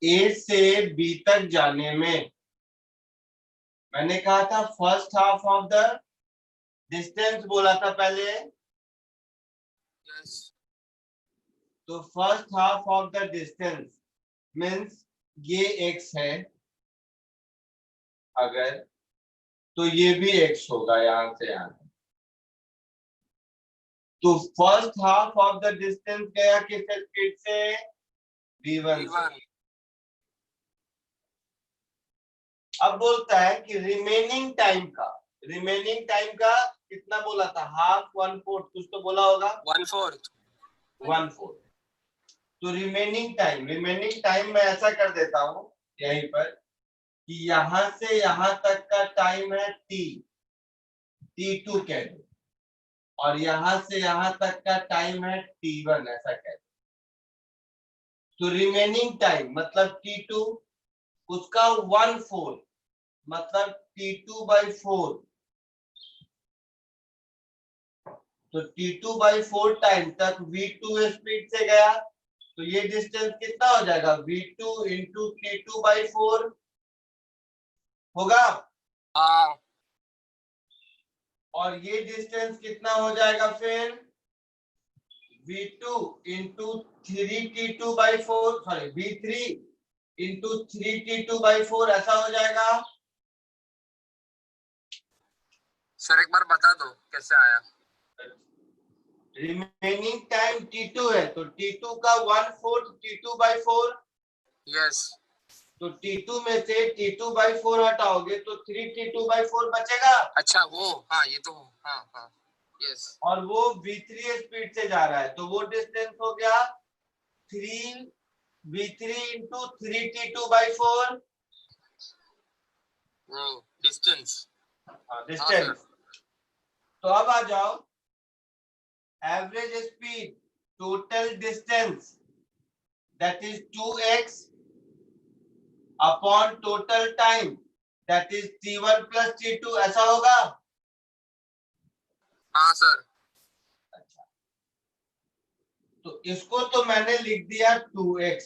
ए से बी तक जाने में मैंने कहा था first half of the distance बोला था पहले। यस तो first half of the distance means ये x है, अगर तो ये भी x होगा यहां से यहां। तो first half of the distance गया किस स्पीड से? v1 से। अब बोलता है कि रिमेनिंग टाइम का कितना बोला था? हाफ, 1/4 कुछ तो बोला होगा। 1/4। तो रिमेनिंग टाइम मैं ऐसा कर देता हूं यहीं पर कि यहां से यहां तक का टाइम है t2 कह दो, और यहां से यहां तक का टाइम है t1 ऐसा कह दो। तो रिमेनिंग टाइम मतलब t2, उसका 1/4 मतलब t2/4। तो t2/4 टाइम तक v2 स्पीड से गया, तो ये डिस्टेंस कितना हो जाएगा? v2 इंटू t2/4 होगा। हाँ और ये डिस्टेंस कितना हो जाएगा फिर? v2 into 3t2/4, sorry v3 into 3t2/4 ऐसा हो जाएगा। सर एक बार बता दो कैसे आया। रिमेनिंग टाइम t2 है, तो t2 का 1/4 t2/4। यस तो t2 में से t2/4 हटाओगे तो 3t2/4 बचेगा। अच्छा वो, हाँ ये तो, हाँ हाँ यस। और वो v3 स्पीड से जा रहा है, तो वो डिस्टेंस हो गया 3v3 into 3t2/4 distance. Distance. तो अब आ जाओ, average speed total distance that is 2x upon total time that is t1 plus t2 ऐसा होगा। हाँ सर। अच्छा, तो इसको तो मैंने लिख दिया 2x।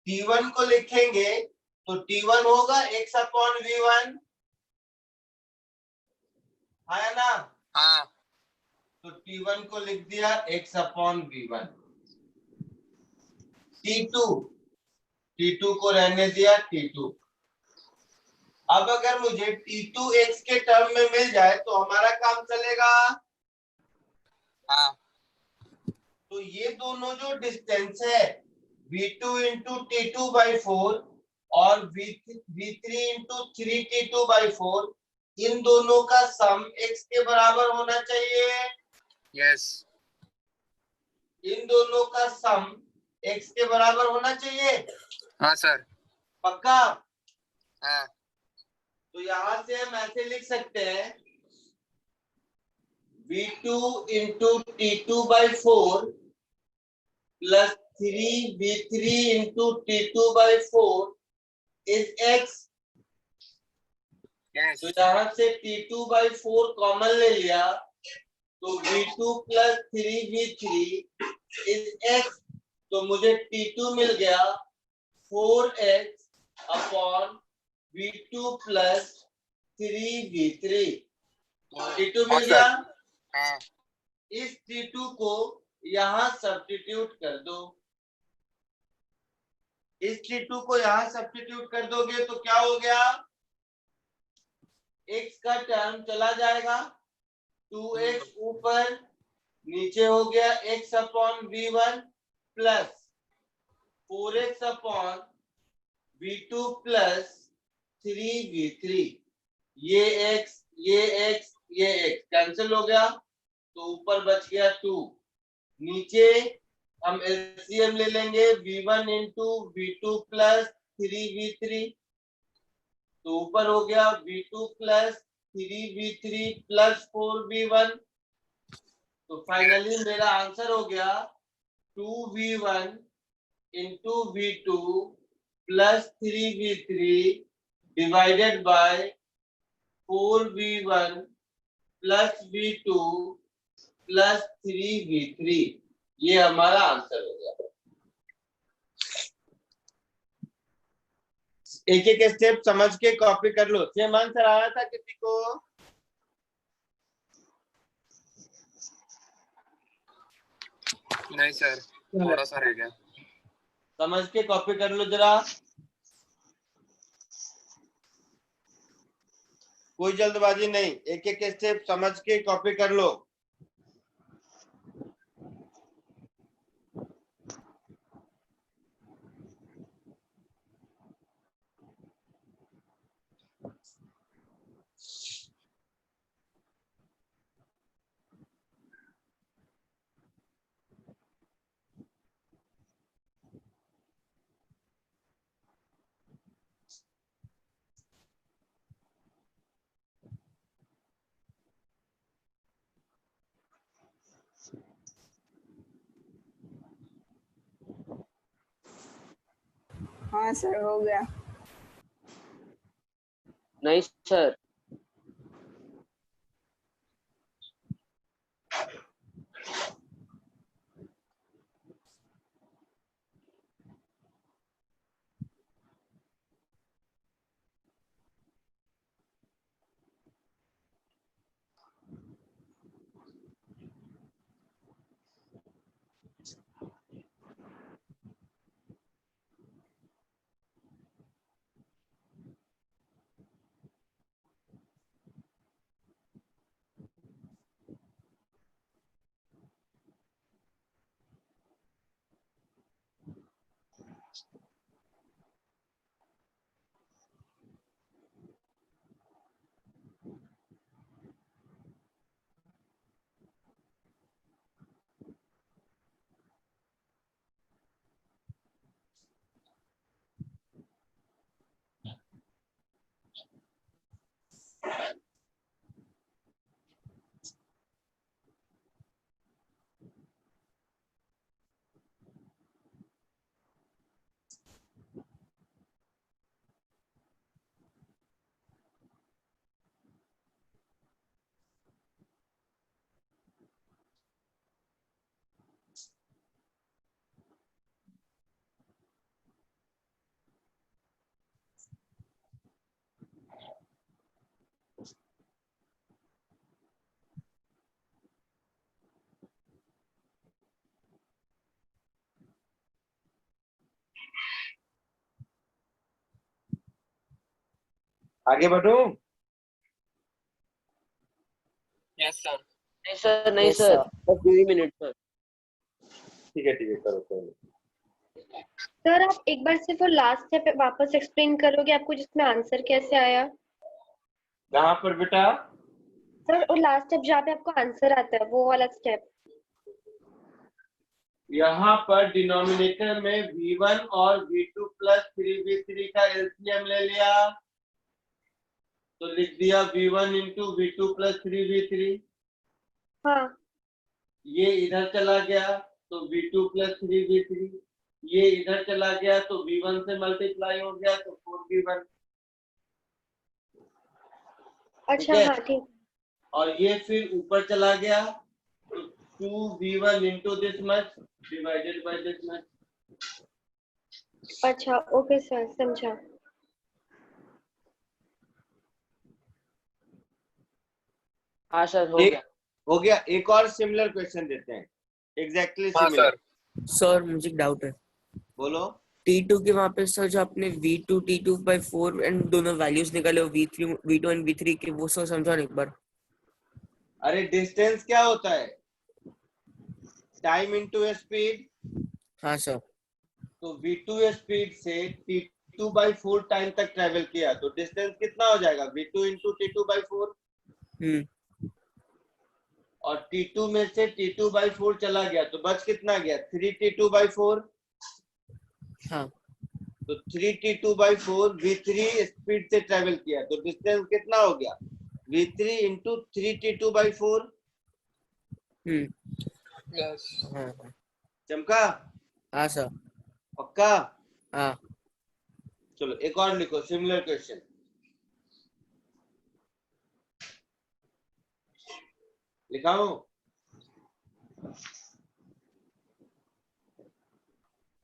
t1 को लिखेंगे तो t1 होगा x अपॉन v1, है ना? हाँ तो t1 को लिख दिया x अपॉन v1। t2 को रहने दिया t2। अब अगर मुझे t2 x के टर्म में मिल जाए तो हमारा काम चलेगा। हाँ तो ये दोनों जो डिस्टेंस है v2 इंटू t2/4 और v3 इंटू 3t2/4, इन दोनों का सम x के बराबर होना चाहिए। यस इन दोनों का सम x के बराबर होना चाहिए। हाँ सर। पक्का? हाँ तो यहां से हम ऐसे लिख सकते हैं v2 into t2/4 plus 3v3 into t2/4 is x। Yes. तो यहां से t2/4 कॉमन ले लिया तो v2 plus 3v3 is x। तो मुझे t2 मिल गया 4x upon v2 plus 3v3। t2 मिल गया। हाँ इस t2 को यहां सब्स्टिट्यूट कर दो। इस t2 को यहां सब्स्टिट्यूट कर दोगे तो क्या हो गया? x का टर्म चला जाएगा, 2x ऊपर नीचे हो गया x upon v1 plus 4x upon v2 plus 3v3। ये x कैंसिल हो गया, तो ऊपर बच गया 2, नीचे हम एलसीएम ले लेंगे v1 into v2 plus 3v3, तो ऊपर हो गया v2 plus 3v3 plus 4v1, तो फाइनली मेरा आंसर हो गया 2v1 into v2 plus 3v3 divided by 4v1 plus v2 plus 3v3, ये हमारा आंसर हो गया। एक एक स्टेप समझ के कॉपी कर लो। सेम आंसर आया था किसी को? नहीं सर, थोड़ा सा रह गया। समझ के कॉपी कर लो जरा, कोई जल्दबाजी नहीं, एक एक स्टेप समझ के कॉपी कर लो। हाँ सर हो गया। नहीं सर। आगे बढ़ूं? Yes sir. नहीं सर, नहीं सर, बस 2 ही मिनट सर। ठीक है करो करो। सर आप एक बार सिर्फ लास्ट स्टेप वापस एक्सप्लेन करोगे आपको जिसमें आंसर कैसे आया? कहाँ पर बेटा? सर वो लास्ट स्टेप जहाँ पे आपको आंसर आता है वो वाला स्टेप। यहाँ पर डिनोमिनेटर में v1 और v2 प्लस 3v3 का एलसीएम ले लिया, तो लिख दिया v1 into v2 plus 3v3। हाँ। ये इधर चला गया तो v2 प्लस 3v3, ये इधर चला गया तो v1 से मल्टीप्लाई हो गया तो 4v1। अच्छा हाँ ठीक। और ये फिर ऊपर चला गया तो 2v1 into this much divided by this much. अच्छा ओके सर, समझा। हाँ सर हो गया। हो गया। एक और सिमिलर क्वेश्चन देते हैं, एग्जैक्टली सिमिलर। सर मुझे एक डाउट है। बोलो। T2 के वहाँ पे सर जो आपने V2 T2/4 एंड दोनों वैल्यूज निकाले हो V3 V2 एंड V3 के, वो सर समझा एक बार। अरे डिस्टेंस क्या होता है? Time into speed. हाँ सर। तो v2 स्पीड से t2/4 टाइम तक ट्रेवल किया तो डिस्टेंस कितना हो जाएगा? v2 into t2/4। और T2 में से T2/4 चला गया तो बच कितना गया 3T2/4। हाँ तो 3T2/4 V3 स्पीड से ट्रेवल किया तो डिस्टेंस कितना हो गया V3 इंटू 3T2/4। हाँ चमका? हाँ सर। पक्का? हाँ चलो एक और लिखो सिमिलर क्वेश्चन। लिखाऊं?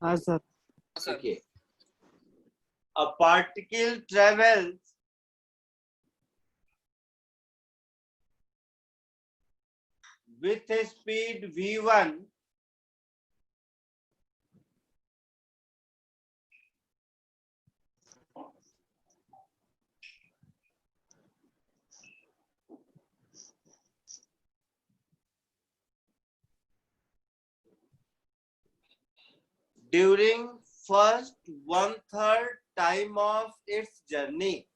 हाँ सर। देखिए, a particle travels with a speed v1 during first 1/3 time of its journey.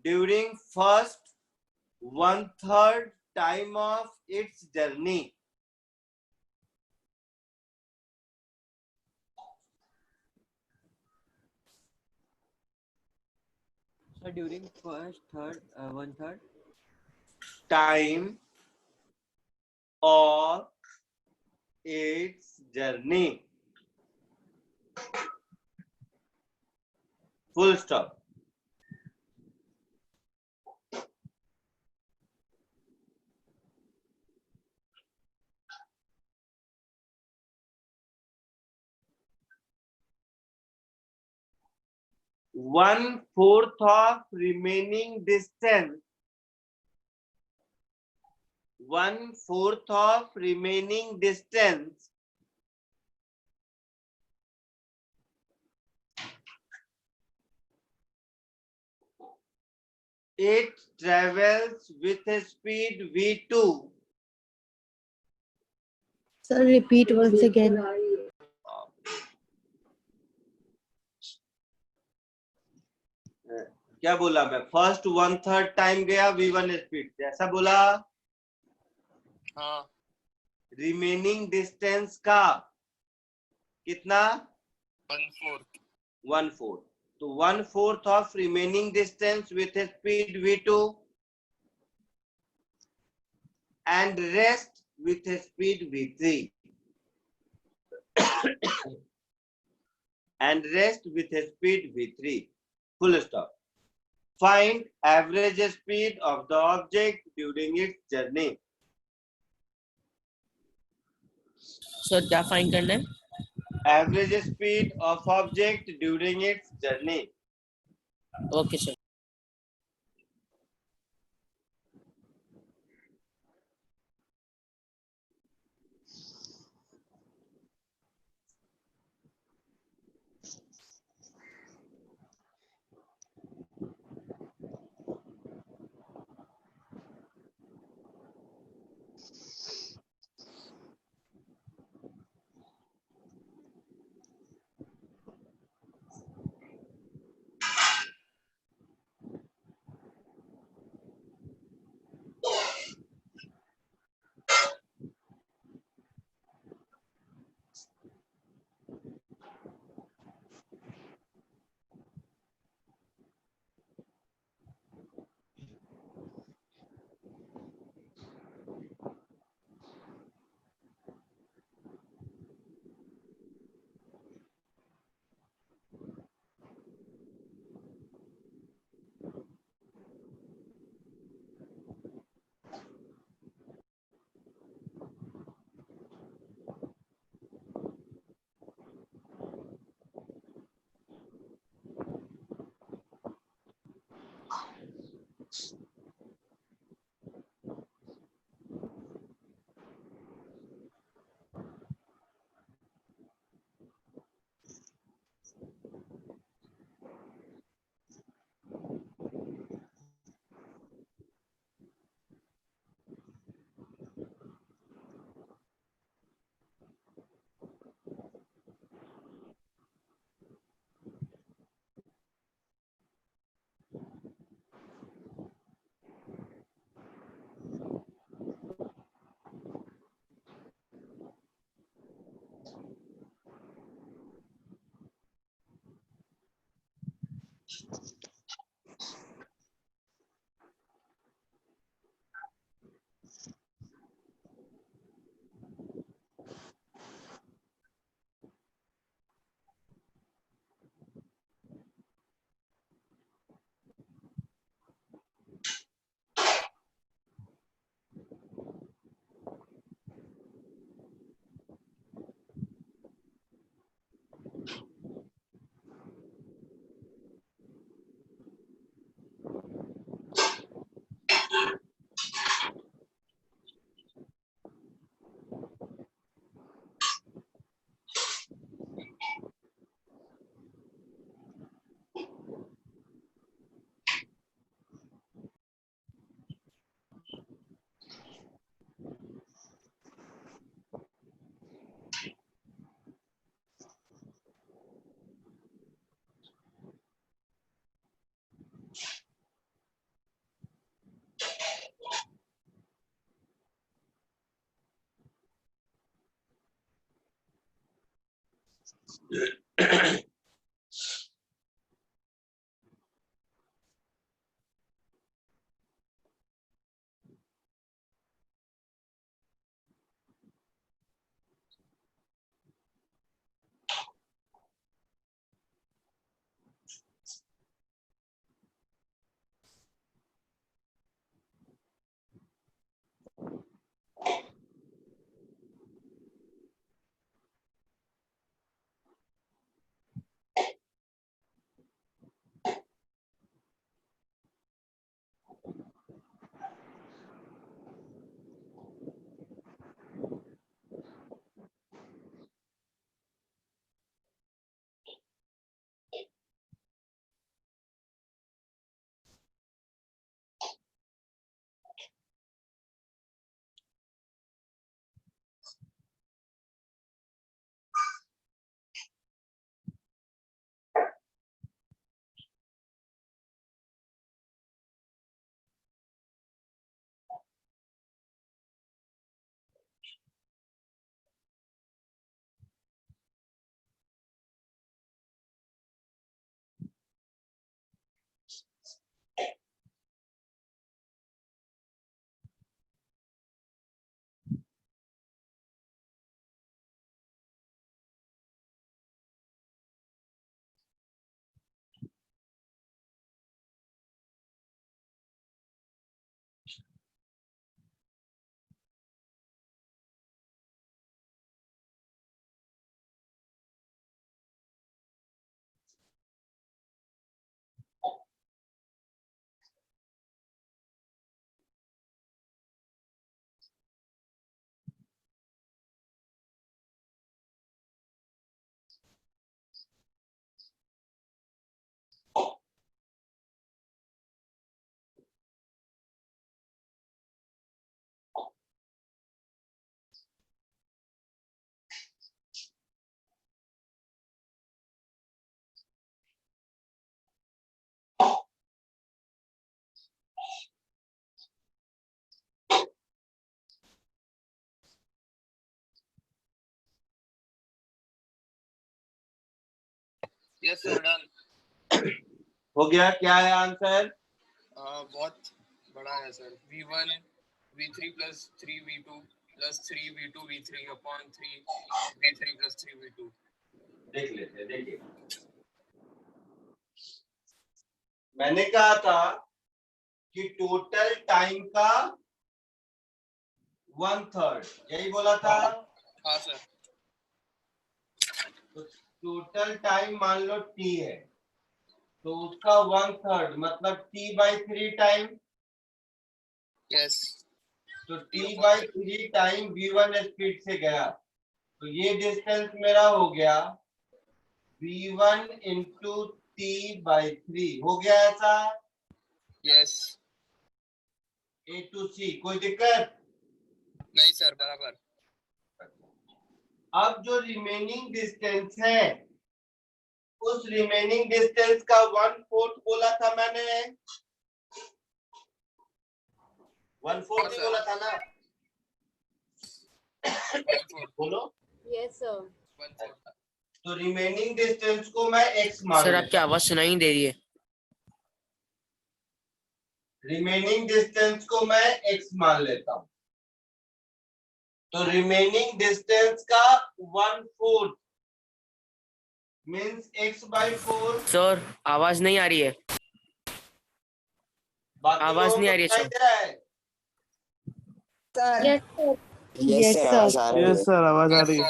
During first 1/3 time of its journey. So during first, third, 1/3. Time of its journey. Full stop. One-fourth of remaining distance. One-fourth of remaining distance it travels with a speed v2. Sir, repeat once again. क्या बोला मैं? फर्स्ट 1/3 टाइम गया v1 स्पीड से, ऐसा बोला? हाँ। रिमेनिंग डिस्टेंस का कितना? 1/4। 1/4. तो 1/4 of remaining distance with a speed v2 and rest with a speed v3 and rest with a speed v3. Full stop. Find average speed of the object during its journey. Sir क्या फाइंड करना है? Average speed of object during its journey. Okay sir. Yes sir done. हो गया? क्या है आंसर? बहुत बड़ा है sir. v1 v3 plus 3v2 plus 3v2 v3 upon 3 v3 plus 3v2। देख लेते हैं। देखिए, मैंने कहा था कि टोटल टाइम का 1/3, यही बोला था। हाँ सर। तो टोटल टाइम मान लो t है, तो उसका 1/3 मतलब t/3 टाइम। यस। तो t/3 टाइम v1 स्पीड से गया, तो ये डिस्टेंस मेरा हो गया v1 इंटू t/3। हो गया ऐसा? यस। A to C। कोई दिक्कत नहीं सर, बराबर। अब जो रिमेनिंग डिस्टेंस है, उस रिमेनिंग डिस्टेंस का 1/4 बोला था मैंने। 1/4 ही बोला था ना? बोलो। Yes, sir. तो रिमेनिंग डिस्टेंस को मैं x मान सर लूं। आपकी आवाज सुनाई नहीं दे रही है। रिमेनिंग डिस्टेंस को मैं x मान लेता हूं, तो रिमेनिंग डिस्टेंस का 1/4 मीन्स x/4। सर आवाज नहीं आ रही है, आवाज नहीं आ रही है सर। Yes, sir. आवाज आ रही है। यस सर आवाज आ रही है।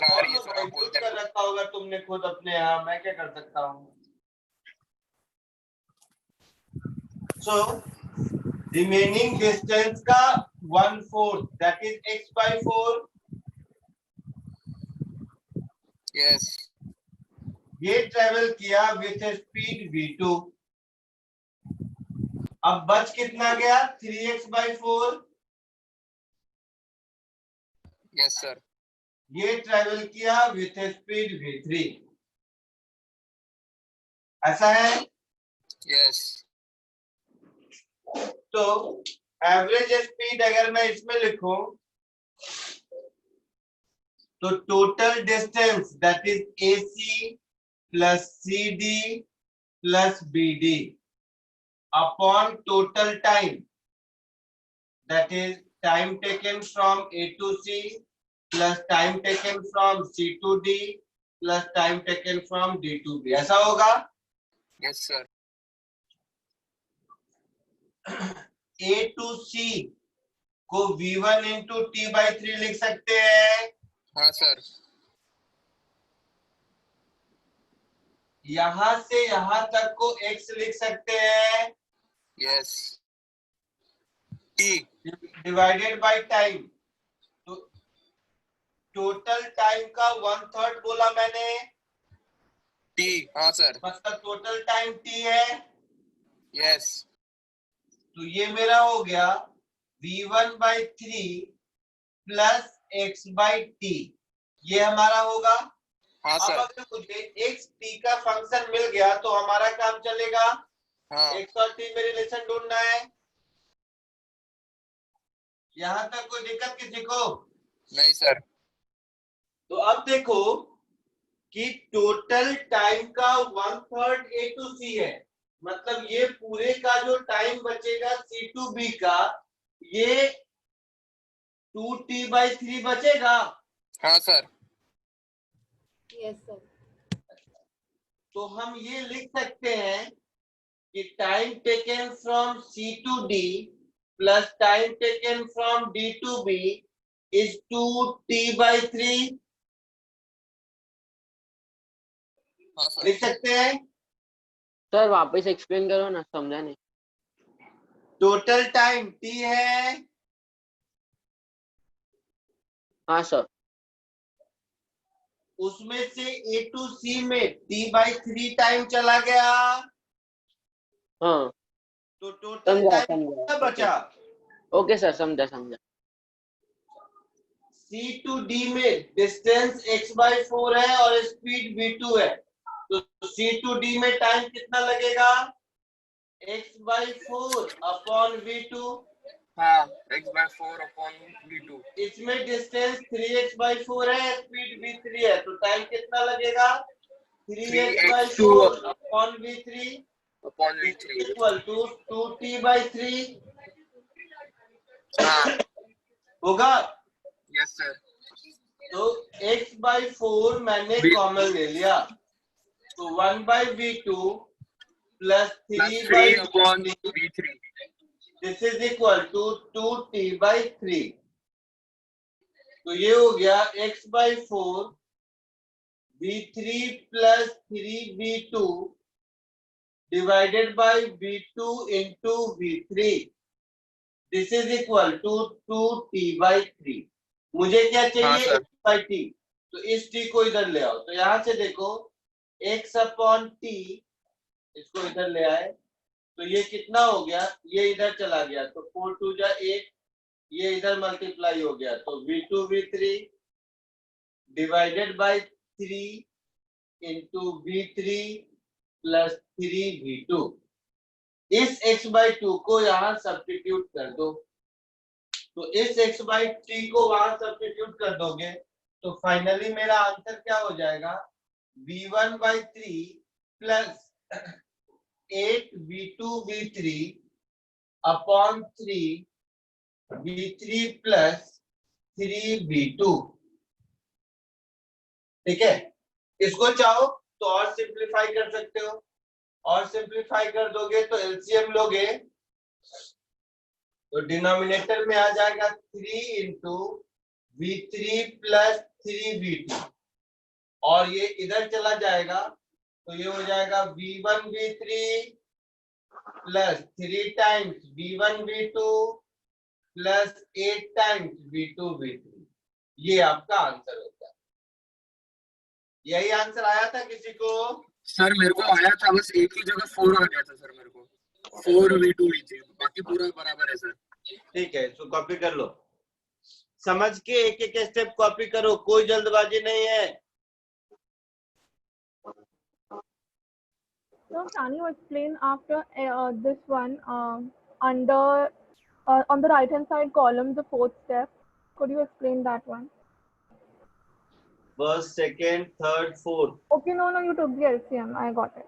कर रखा होगा तुमने खुद अपने यहाँ, मैं क्या कर सकता हूँ। सो रिमेनिंग डिस्टेंस का 1/4 दैट इज x/4। यस ये ट्रेवल किया विथ स्पीड v2। अब बच कितना गया, 3x/4। यस सर ये ट्रेवल किया विथ स्पीड v3। ऐसा है। यस तो एवरेज स्पीड अगर मैं इसमें लिखूं तो total distance that is AC plus CD plus BD upon total time that is time taken from A to C plus time taken from C to D plus time taken from D to B, ऐसा होगा। Yes sir A to C को V1 into T/3 लिख सकते हैं। हाँ सर यहां से यहां तक को x लिख सकते हैं। Yes T divided by time, तो टोटल टाइम का 1/3 बोला मैंने, T हाँ सर मतलब टोटल टाइम t है। यस तो ये मेरा हो गया v1/3 प्लस x/t, ये हमारा होगा। हाँ अब सर अगर मुझे x t का फंक्शन मिल गया तो हमारा काम चलेगा। हाँ x और t में रिलेशन ढूंढना है। यहां तक कोई दिक्कत किसी को? नहीं सर तो अब देखो कि टोटल टाइम का 1/3 A to C है, मतलब ये पूरे का जो टाइम बचेगा C to B का, ये 2T/3 बचेगा। हाँ सर Yes, sir. तो हम ये लिख सकते हैं कि time taken from C to D plus time taken from D to B is 2T/3, हाँ सर लिख सकते हैं। सर वापस एक्सप्लेन करो ना, समझा नहीं। टोटल टाइम T है, हाँ सर उसमें से A to C में T/3 टाइम चला गया, हाँ तो टोटल समझा टाइम समझा कितना बचा। ओके सर समझा समझा। C to D में डिस्टेंस x/4 है और स्पीड v2 है, तो C to D में टाइम कितना लगेगा, x/4 अपॉन v2। हाँ x/4 अपॉन v2। इसमें डिस्टेंस 3x/4 है, स्पीड v3 है, तो टाइम कितना लगेगा, 3x/4 upon v3 upon v3 equal to 2T/3 हाँ होगा। यस सर तो x/4 मैंने कॉमन ले लिया, तो 1/v2 plus 3 upon 3/v3 v3 this is equal to 2T/3। तो ये हो गया x/4 v3 plus 3v2 divided by v2 into v3 this is equal to 2T/3। मुझे क्या चाहिए, हाँ, x/t, तो इस t को इधर ले आओ। तो यहां से देखो x अपॉन t, इसको इधर ले आए तो ये कितना हो गया, ये इधर चला गया तो 4 2 जा 8, ये इधर मल्टीप्लाई हो गया तो v2 v3 divided by 3 into v3 plus 3v2। इस x/2 को यहां सब्स्टिट्यूट कर दो, तो इस x/t को वहां सब्स्टिट्यूट कर दोगे तो फाइनली मेरा आंसर क्या हो जाएगा, v1/3 plus 8v2v3 upon 3v3 plus 3v2। ठीक है, इसको चाहो तो और सिंप्लीफाई कर सकते हो, और सिंप्लीफाई कर दोगे तो एलसीएम लोगे तो डिनोमिनेटर में आ जाएगा 3 इंटू v3 प्लस 3v2, और ये इधर चला जाएगा तो ये हो जाएगा v1 v3 plus 3 times v1 v2 plus 8 times v2 v3। ये आपका आंसर होता है। यही आंसर आया था किसी को? सर मेरे को आया था, बस एक ही जगह 4 आ गया था सर मेरे को, 4v2 v3, बाकी पूरा बराबर है सर। ठीक है, इसको कॉपी कर लो, समझ के एक एक स्टेप कॉपी करो, कोई जल्दबाजी नहीं है। So can you explain after this one under on the right hand side column, the fourth step? Could you explain that one? First, second, third, fourth. Okay, no, you took the LCM. I got it.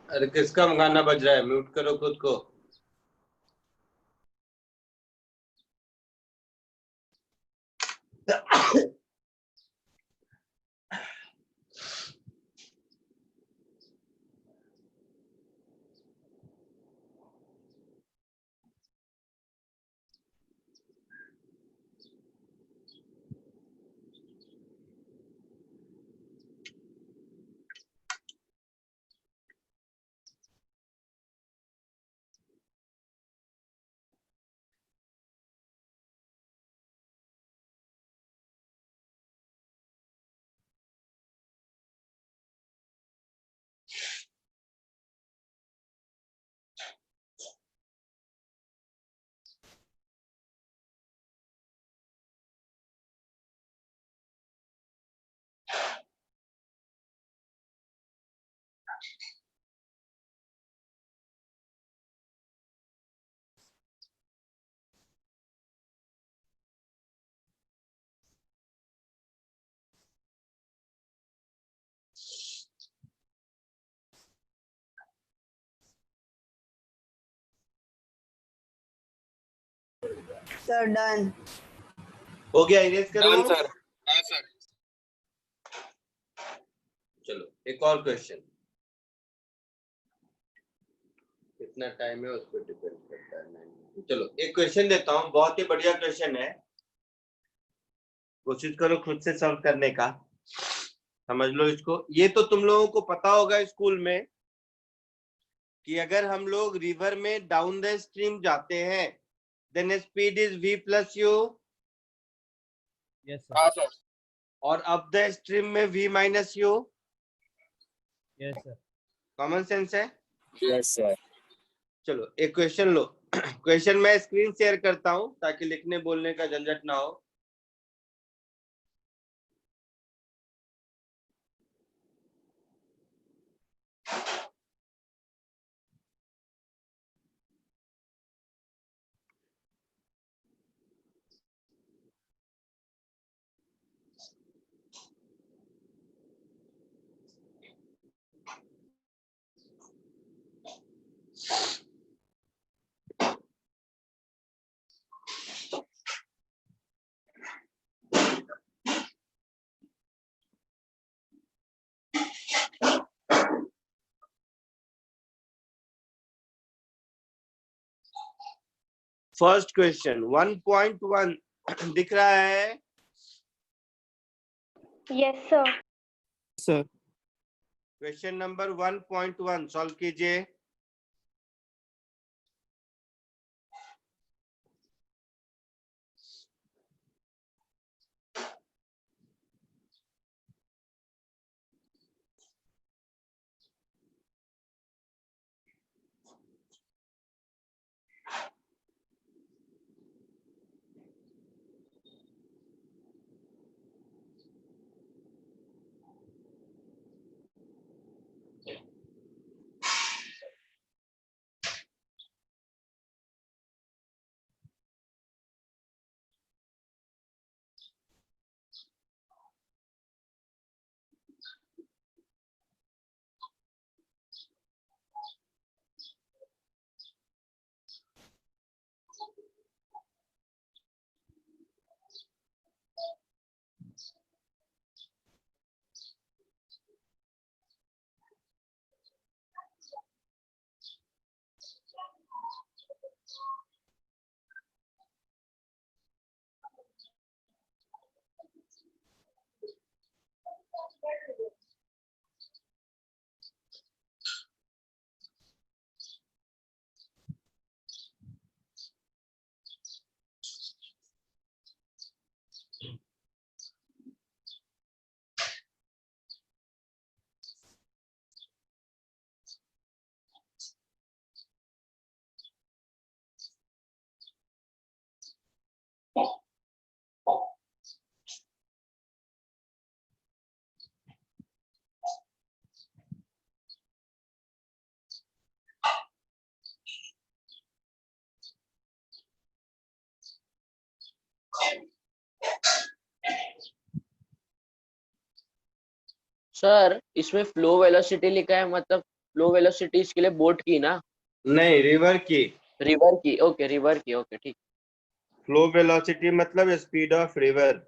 अरे किसका गाना बज रहा है? म्यूट करो खुद को। Sir done. हो गया, इरेज करो। Done sir. हाँ सर। चलो एक और क्वेश्चन। कितना टाइम है उस पर डिपेंड करता है। चलो एक क्वेश्चन देता हूँ, बहुत ही बढ़िया क्वेश्चन है, कोशिश करो खुद से सॉल्व करने का, समझ लो इसको। ये तो तुम लोगों को पता होगा स्कूल में कि अगर हम लोग रिवर में डाउन द स्ट्रीम जाते हैं then speed is v plus U. Yes हाँ सर। सर। और अप द स्ट्रीम में v minus U. Yes sir. Common sense है। Yes sir. चलो एक क्वेश्चन लो। क्वेश्चन मैं स्क्रीन शेयर करता हूं ताकि लिखने बोलने का झंझट ना हो। फर्स्ट क्वेश्चन 1.1 दिख रहा है? Yes sir. Sir. Question number 1.1 solve कीजिए। सर इसमें फ्लो वेलोसिटी लिखा है, मतलब फ्लो वेलोसिटी इसके लिए बोट की ना? नहीं, रिवर की। रिवर की, ओके रिवर की, ओके ठीक। फ्लो वेलोसिटी मतलब स्पीड ऑफ रिवर।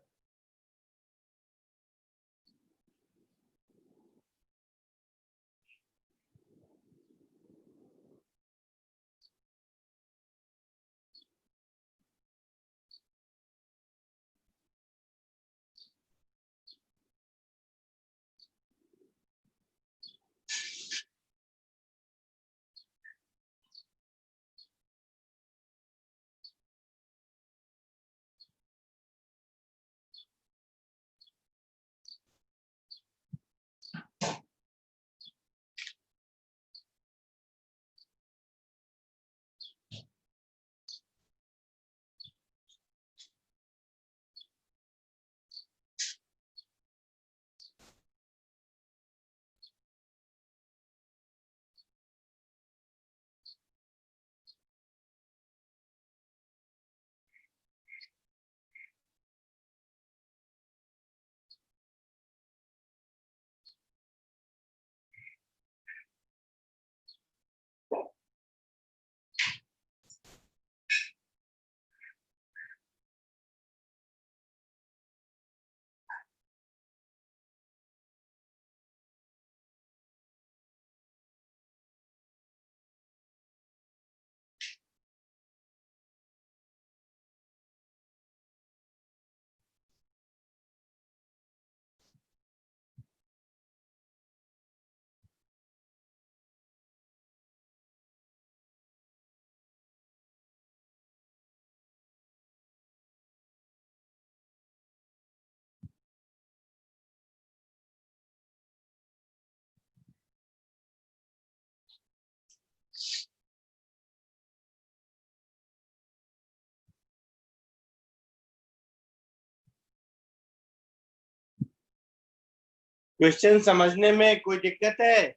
क्वेश्चन समझने में कोई दिक्कत है?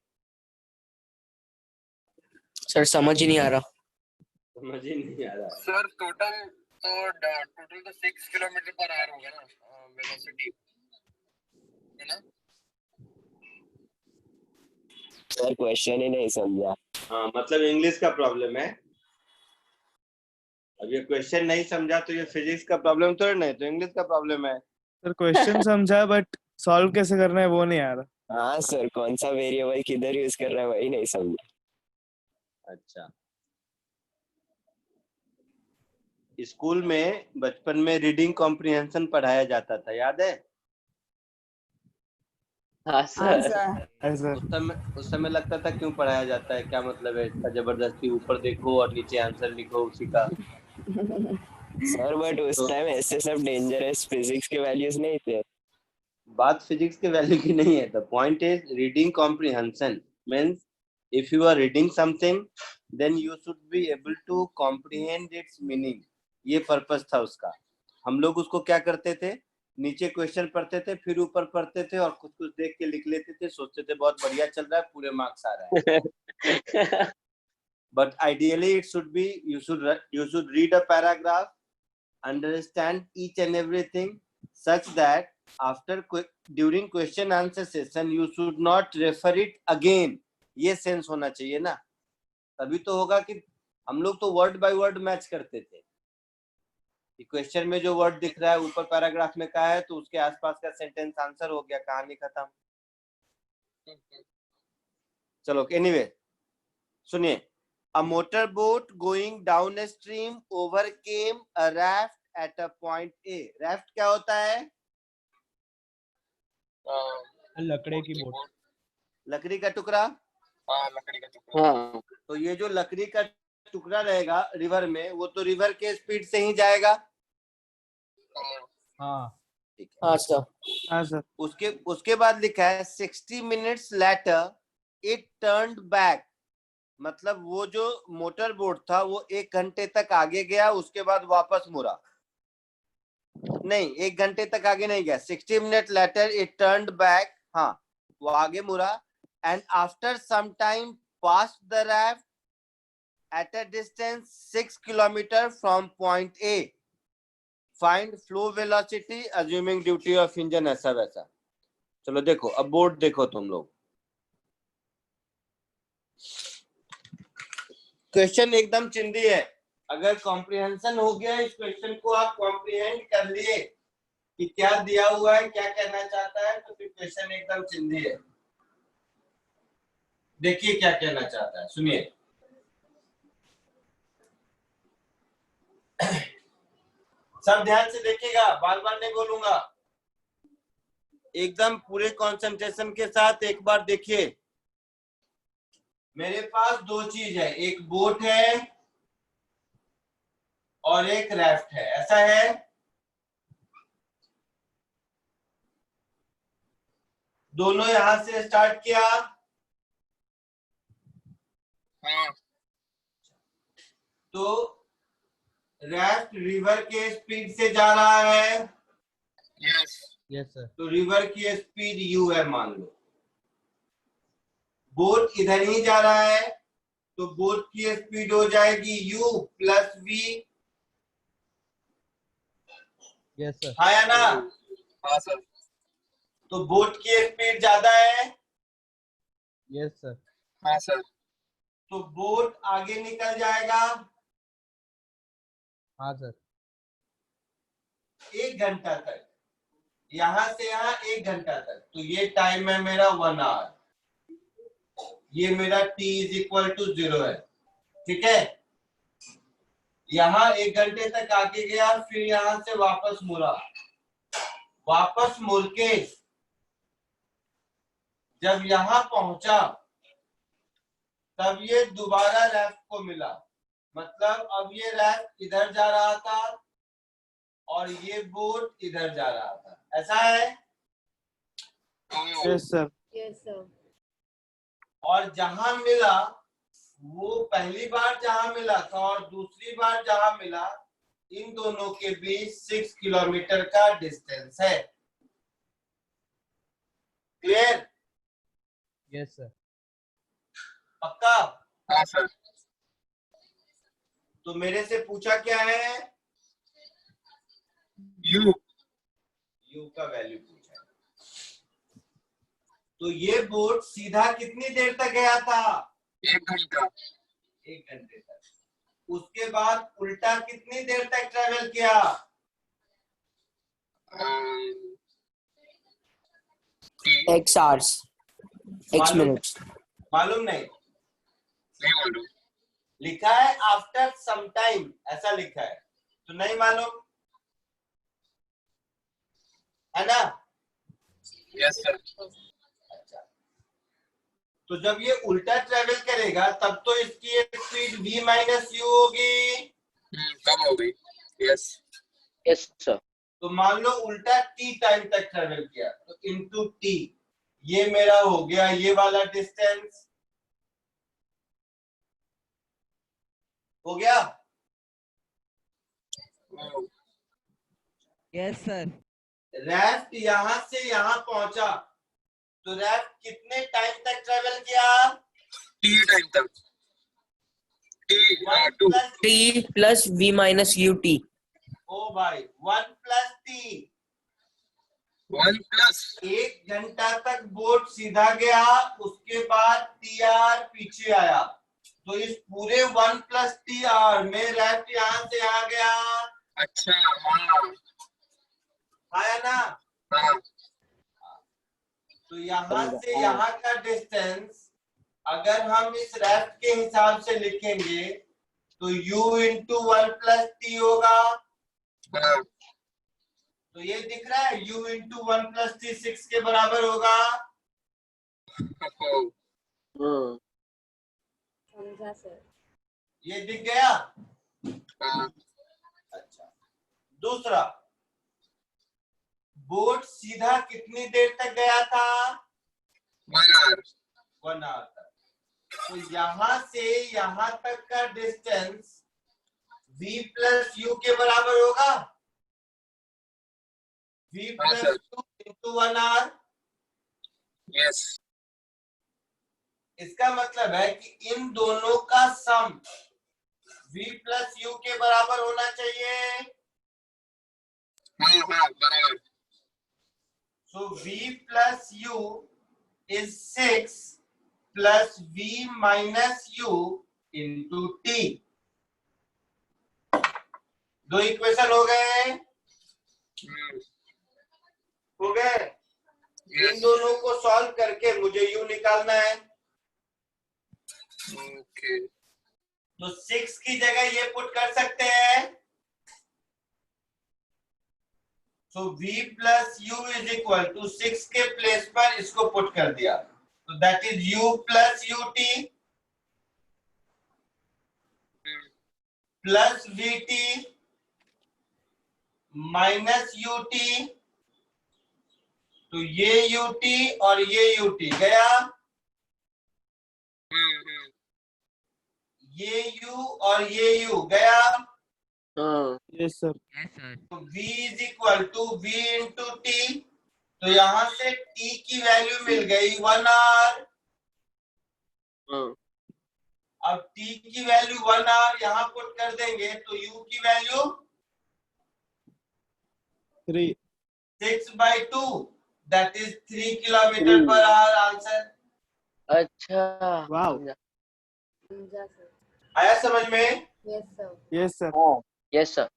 सर समझ ही नहीं आ रहा। समझ ही नहीं आ रहा। सर टोटल तो 6 किलोमीटर पर आवर होगा ना वेलोसिटी, है ना? सर क्वेश्चन ही नहीं समझा। हाँ, मतलब इंग्लिश का प्रॉब्लम है। अब ये क्वेश्चन नहीं समझा तो ये फिजिक्स का प्रॉब्लम तो नहीं, तो इंग्लिश का प्रॉब्लम है। सर क्वेश्चन समझा बट सॉल्व कैसे करना है वो नहीं आ रहा। हाँ सर, कौन सा वेरिएबल किधर यूज कर रहा है वही नहीं समझा। अच्छा, स्कूल में बचपन में रीडिंग कॉम्प्रिहेंशन पढ़ाया जाता था, याद है? हाँ सर। उस समय लगता था क्यों पढ़ाया जाता है, क्या मतलब है इसका, जबरदस्ती ऊपर देखो और नीचे आंसर लिखो उसी का। सर बट उस टाइम ऐसे सब डेंजरस फिजिक्स के वैल्यूज नहीं थे। बात फिजिक्स के वैल्यू की नहीं है। The point is reading comprehension means if you are reading something then you should be able to comprehend its meaning. ये पर्पस था उसका। हम लोग उसको क्या करते थे, नीचे क्वेश्चन पढ़ते थे, फिर ऊपर पढ़ते थे और कुछ कुछ देख के लिख लेते थे, सोचते थे बहुत बढ़िया चल रहा है, पूरे मार्क्स आ रहा है। But ideally it should be you should read a paragraph, understand each and everything such that during question answer session you should not refer it again. ये सेंस होना चाहिए ना, तभी तो होगा कि हम लोग तो वर्ड बाय वर्ड मैच करते थे। क्वेश्चन में जो वर्ड दिख रहा है ऊपर पैराग्राफ में क्या है तो उसके आसपास का सेंटेंस आंसर हो गया, कहानी खत्म। चलो एनीवे सुनिए। A motorboat going down a stream overcame a raft at a point A. Raft क्या होता है? लकड़ी की बोट। लकड़ी का टुकड़ा। लकड़ी का टुकड़ा। तो ये जो लकड़ी का टुकड़ा रहेगा रिवर में, वो तो रिवर के स्पीड से ही जाएगा। हाँ सर। हाँ सर। उसके बाद लिखा है 60 minutes later it turned back। मतलब वो जो मोटर बोट था वो 1 घंटे तक आगे गया, उसके बाद वापस मुड़ा। नहीं, 1 घंटे तक आगे नहीं गया। 60 minutes later it turned back। हाँ, वो आगे मुड़ा। And after some time passed the raft at a distance 6 kilometer from point A. Find flow velocity assuming duty of engine, ऐसा वैसा। चलो देखो, अब बोर्ड देखो तुम लोग। क्वेश्चन एकदम चिंदी है। अगर कॉम्प्रिहेंशन हो गया, इस क्वेश्चन को आप कॉम्प्रिहेंड कर लिए कि क्या दिया हुआ है, क्या कहना चाहता है, तो फिर क्वेश्चन एकदम चिंदी है। देखिए क्या कहना चाहता है, सुनिए। सब ध्यान से देखिएगा, बार बार नहीं बोलूंगा, एकदम पूरे कंसंट्रेशन के साथ एक बार देखिए। मेरे पास 2 चीज है, एक बोट है और एक राफ्ट है, ऐसा है। दोनों यहां से स्टार्ट किया। तो राफ्ट रिवर के स्पीड से जा रहा है। Yes sir. तो रिवर की स्पीड u है मान लो। बोट इधर ही जा रहा है तो बोट की स्पीड हो जाएगी u plus v। Yes sir. हाँ या ना? हाँ सर। तो बोट की स्पीड ज्यादा है। Yes sir. हाँ सर। तो बोट आगे निकल जाएगा। हाँ सर। 1 घंटा तक, यहां से यहां 1 घंटा तक। तो ये टाइम है मेरा 1 आवर। ये मेरा t = 0 है, ठीक है। यहाँ 1 घंटे तक आगे गया, फिर यहां से वापस मुड़ा। वापस मुड़ के जब यहां पहुंचा तब ये दोबारा राफ्ट को मिला। मतलब अब ये राफ्ट इधर जा रहा था और ये बोट इधर जा रहा था, ऐसा है। Yes sir. Yes sir. और जहां मिला, वो पहली बार जहां मिला था और दूसरी बार जहां मिला, इन दोनों के बीच 6 किलोमीटर का डिस्टेंस है। क्लियर? Yes sir. पक्का? हाँ सर। तो मेरे से पूछा क्या है? यू का वैल्यू पूछा है। तो ये बोट सीधा कितनी देर तक गया था? 1 घंटा। 1 घंटे तक। उसके बाद उल्टा कितनी देर तक ट्रेवल किया? X hours, X minutes. मालूम नहीं? नहीं मालूम। लिखा है आफ्टर सम टाइम, ऐसा लिखा है, तो नहीं मालूम है ना? Yes sir. अच्छा, तो जब ये उल्टा ट्रेवल करेगा तब तो इसकी स्पीड v माइनस यू होगी। कम हो गई। Yes yes sir. तो मान लो उल्टा t टाइम तक ट्रेवल किया, तो इनटू t, ये मेरा हो गया ये वाला डिस्टेंस, हो गया? Yes sir. रैफ्ट यहां से यहां पहुंचा, तो रैफ्ट कितने टाइम तक ट्रेवल किया? t टाइम तक। T plus V minus UT. ओ भाई 1 प्लस t। 1 प्लस 1 घंटा तक बोट सीधा गया, उसके बाद TR पीछे आया, तो इस पूरे 1 प्लस TR में रैफ्ट यहां से यहां गया। अच्छा हाँ आया ना? हाँ। तो यहां से यहां का डिस्टेंस अगर हम इस रैफ्ट के हिसाब से लिखेंगे तो u इंटू 1 प्लस टी होगा। हाँ। तो ये दिख रहा है u इंटू 1 प्लस टी 6 के बराबर होगा। समझा सर। ये दिख गया? हाँ। अच्छा, दूसरा, बोट सीधा कितनी देर तक गया था? 1 आवर। 1 आवर तक। तो यहां से यहां तक का डिस्टेंस v प्लस यू के बराबर होगा। v plus u into 1 hour. Yes. इसका मतलब है कि इन दोनों का सम v प्लस यू के बराबर होना चाहिए। हाँ हाँ बराबर। So v plus u is 6 plus v minus u into t। दो इक्वेशन हो गए? हो गए? इन दोनों को सॉल्व करके मुझे u निकालना है। ओके। तो 6 की जगह ये पुट कर सकते हैं। So v plus u is equal to 6 के प्लेस पर इसको पुट कर दिया, तो that is u plus ut plus vt minus ut। तो ये ut और ये ut गया, ये u और ये u गया। Yes sir. तो v is equal to v into T. तो यहां से t की वैल्यू मिल गई 1 आवर। अब t की वैल्यू 1 आवर यहां पुट कर देंगे तो u की value 3। 6/2, that is 3 kilometre per hour answer. अच्छा वाओ। समझा सर। आया समझ में? Yes sir. Yes sir. Yes sir.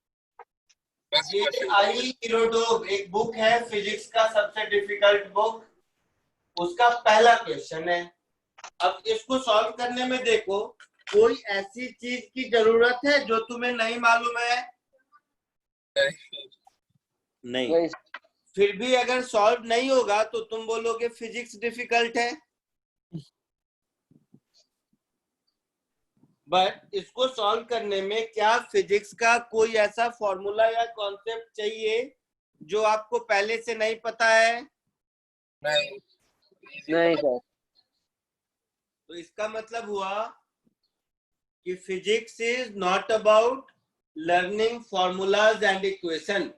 ये आई इरोडोव एक बुक है फिजिक्स का सबसे डिफिकल्ट बुक, उसका पहला क्वेश्चन है। अब इसको सॉल्व करने में देखो, कोई ऐसी चीज की जरूरत है जो तुम्हें नहीं मालूम है? नहीं। फिर भी अगर सॉल्व नहीं होगा तो तुम बोलोगे फिजिक्स डिफिकल्ट है। बट इसको सॉल्व करने में क्या फिजिक्स का कोई ऐसा फॉर्मूला या कॉन्सेप्ट चाहिए जो आपको पहले से नहीं पता है? नहीं सर। तो इसका मतलब हुआ कि physics is not about learning formulas and equation.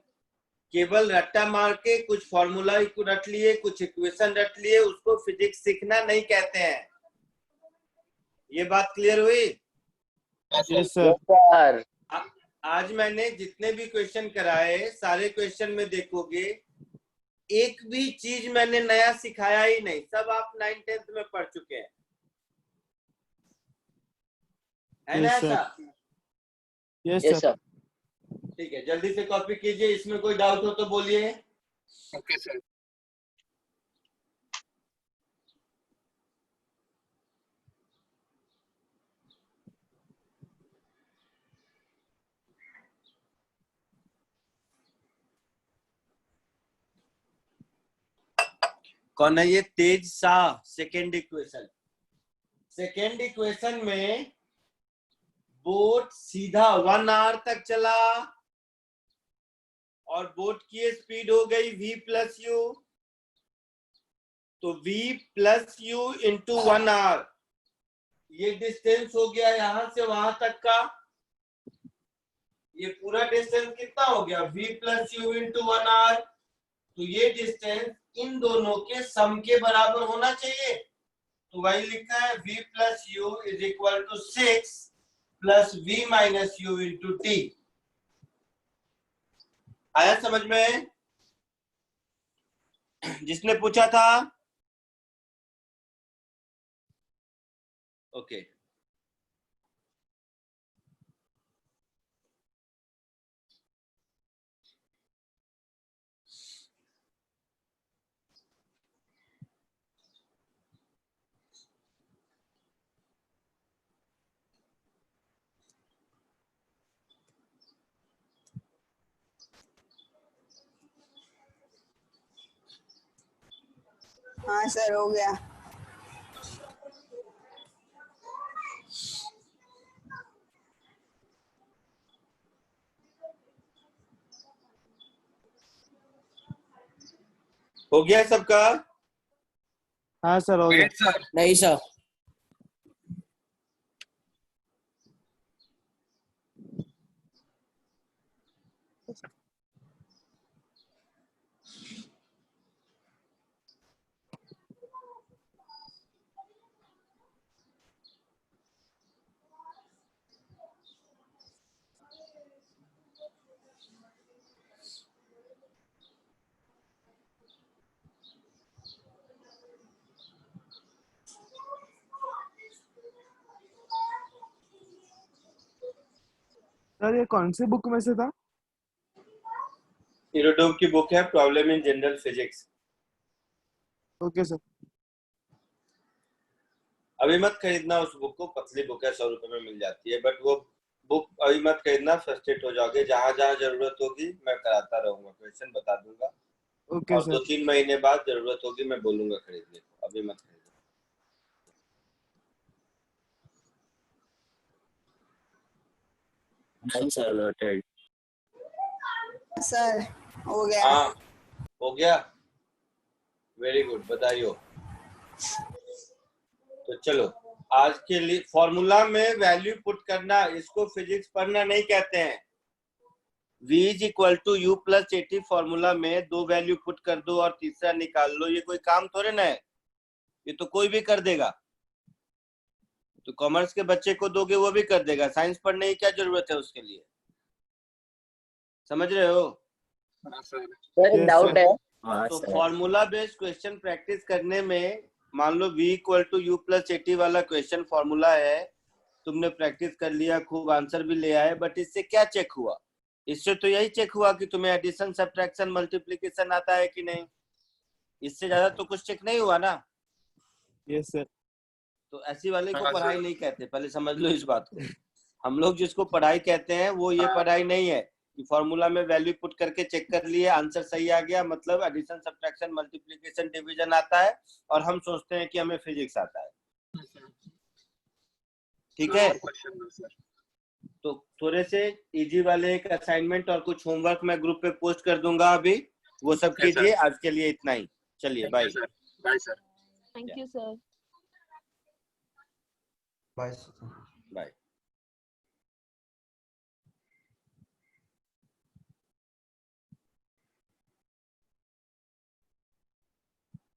केवल रट्टा मार के कुछ फॉर्मूला रट लिए, कुछ इक्वेशन रट लिए, उसको फिजिक्स सीखना नहीं कहते हैं। ये बात क्लियर हुई? Yes sir. आज मैंने जितने भी क्वेश्चन कराए, सारे क्वेश्चन में देखोगे एक भी चीज मैंने नया सिखाया ही नहीं, सब आप 9th-10th में पढ़ चुके हैं, है ना ऐसा? Yes sir. ठीक है, जल्दी से कॉपी कीजिए। इसमें कोई डाउट हो तो बोलिए। Okay sir. कौन है ये? Tej Shah. Second equation. Second equation में बोट सीधा 1 आवर तक चला और बोट की स्पीड हो गई v प्लस यू, तो v plus u into 1 hour, ये डिस्टेंस हो गया यहां से वहां तक का। ये पूरा डिस्टेंस कितना हो गया? v plus u into 1 hour. तो ये डिस्टेंस इन दोनों के सम के बराबर होना चाहिए। तो वही लिखा है v plus u is equal to 6 plus v minus u into T. आया समझ में? जिसने पूछा था? ओके। हाँ सर हो गया। हो गया सबका? हाँ सर हो गया। नहीं सर। सर ये कौन सी बुक में से था? इरोडोम की बुक है, problem in general physics. Okay sir. अभी मत खरीदना उस बुक को, पतली बुक है, 100 रुपए में मिल जाती है, बट वो बुक अभी मत खरीदना, फ्रस्ट्रेट हो जाओगे। जहां जहां जरूरत होगी मैं कराता रहूंगा, क्वेश्चन बता दूंगा। ओके और सर। 2-3 महीने बाद जरूरत होगी मैं बोलूंगा खरीदने को, अभी मत खरीदना। Sir noted. सर हो गया। हाँ हो गया, वेरी गुड, बधाई हो। तो चलो, आज के लिए फॉर्मूला में वैल्यू पुट करना, इसको फिजिक्स पढ़ना नहीं कहते हैं। v is equal to u plus 80 formula में 2 वैल्यू पुट कर दो और तीसरा निकाल लो, ये कोई काम थोड़े ना है, ये तो कोई भी कर देगा। तो कॉमर्स के बच्चे को दोगे वो भी कर देगा, साइंस पढ़ने की क्या जरूरत है उसके लिए? समझ रहे हो? सर एक डाउट है। तो फॉर्मूला बेस्ड क्वेश्चन प्रैक्टिस करने में, मान लो v equal to u plus 80 वाला क्वेश्चन फॉर्मूला है, तुमने प्रैक्टिस कर लिया, खूब आंसर भी ले आए, बट इससे क्या चेक हुआ? इससे तो यही चेक हुआ कि तुम्हें एडिशन, सब्ट्रैक्शन, मल्टीप्लिकेशन आता है कि नहीं। इससे ज्यादा तो कुछ चेक नहीं हुआ ना। Yes sir. तो ऐसी वाले को पढ़ाई नहीं कहते, पहले समझ लो इस बात को। हम लोग जिसको पढ़ाई कहते हैं वो ये पढ़ाई नहीं है कि फॉर्मूला में वैल्यू पुट करके चेक कर लिए, आंसर सही आ गया, मतलब एडिशन, सब्ट्रैक्शन, मल्टीप्लिकेशन, डिवीजन आता है और हम सोचते हैं कि हमें फिजिक्स आता है। ठीक है? तो थोड़े से इजी वाले एक असाइनमेंट और कुछ होमवर्क मैं ग्रुप पे पोस्ट कर दूंगा अभी, वो सब कीजिए। आज के लिए इतना ही, चलिए bye. Bye sir. Thank you sir. Bye. Bye.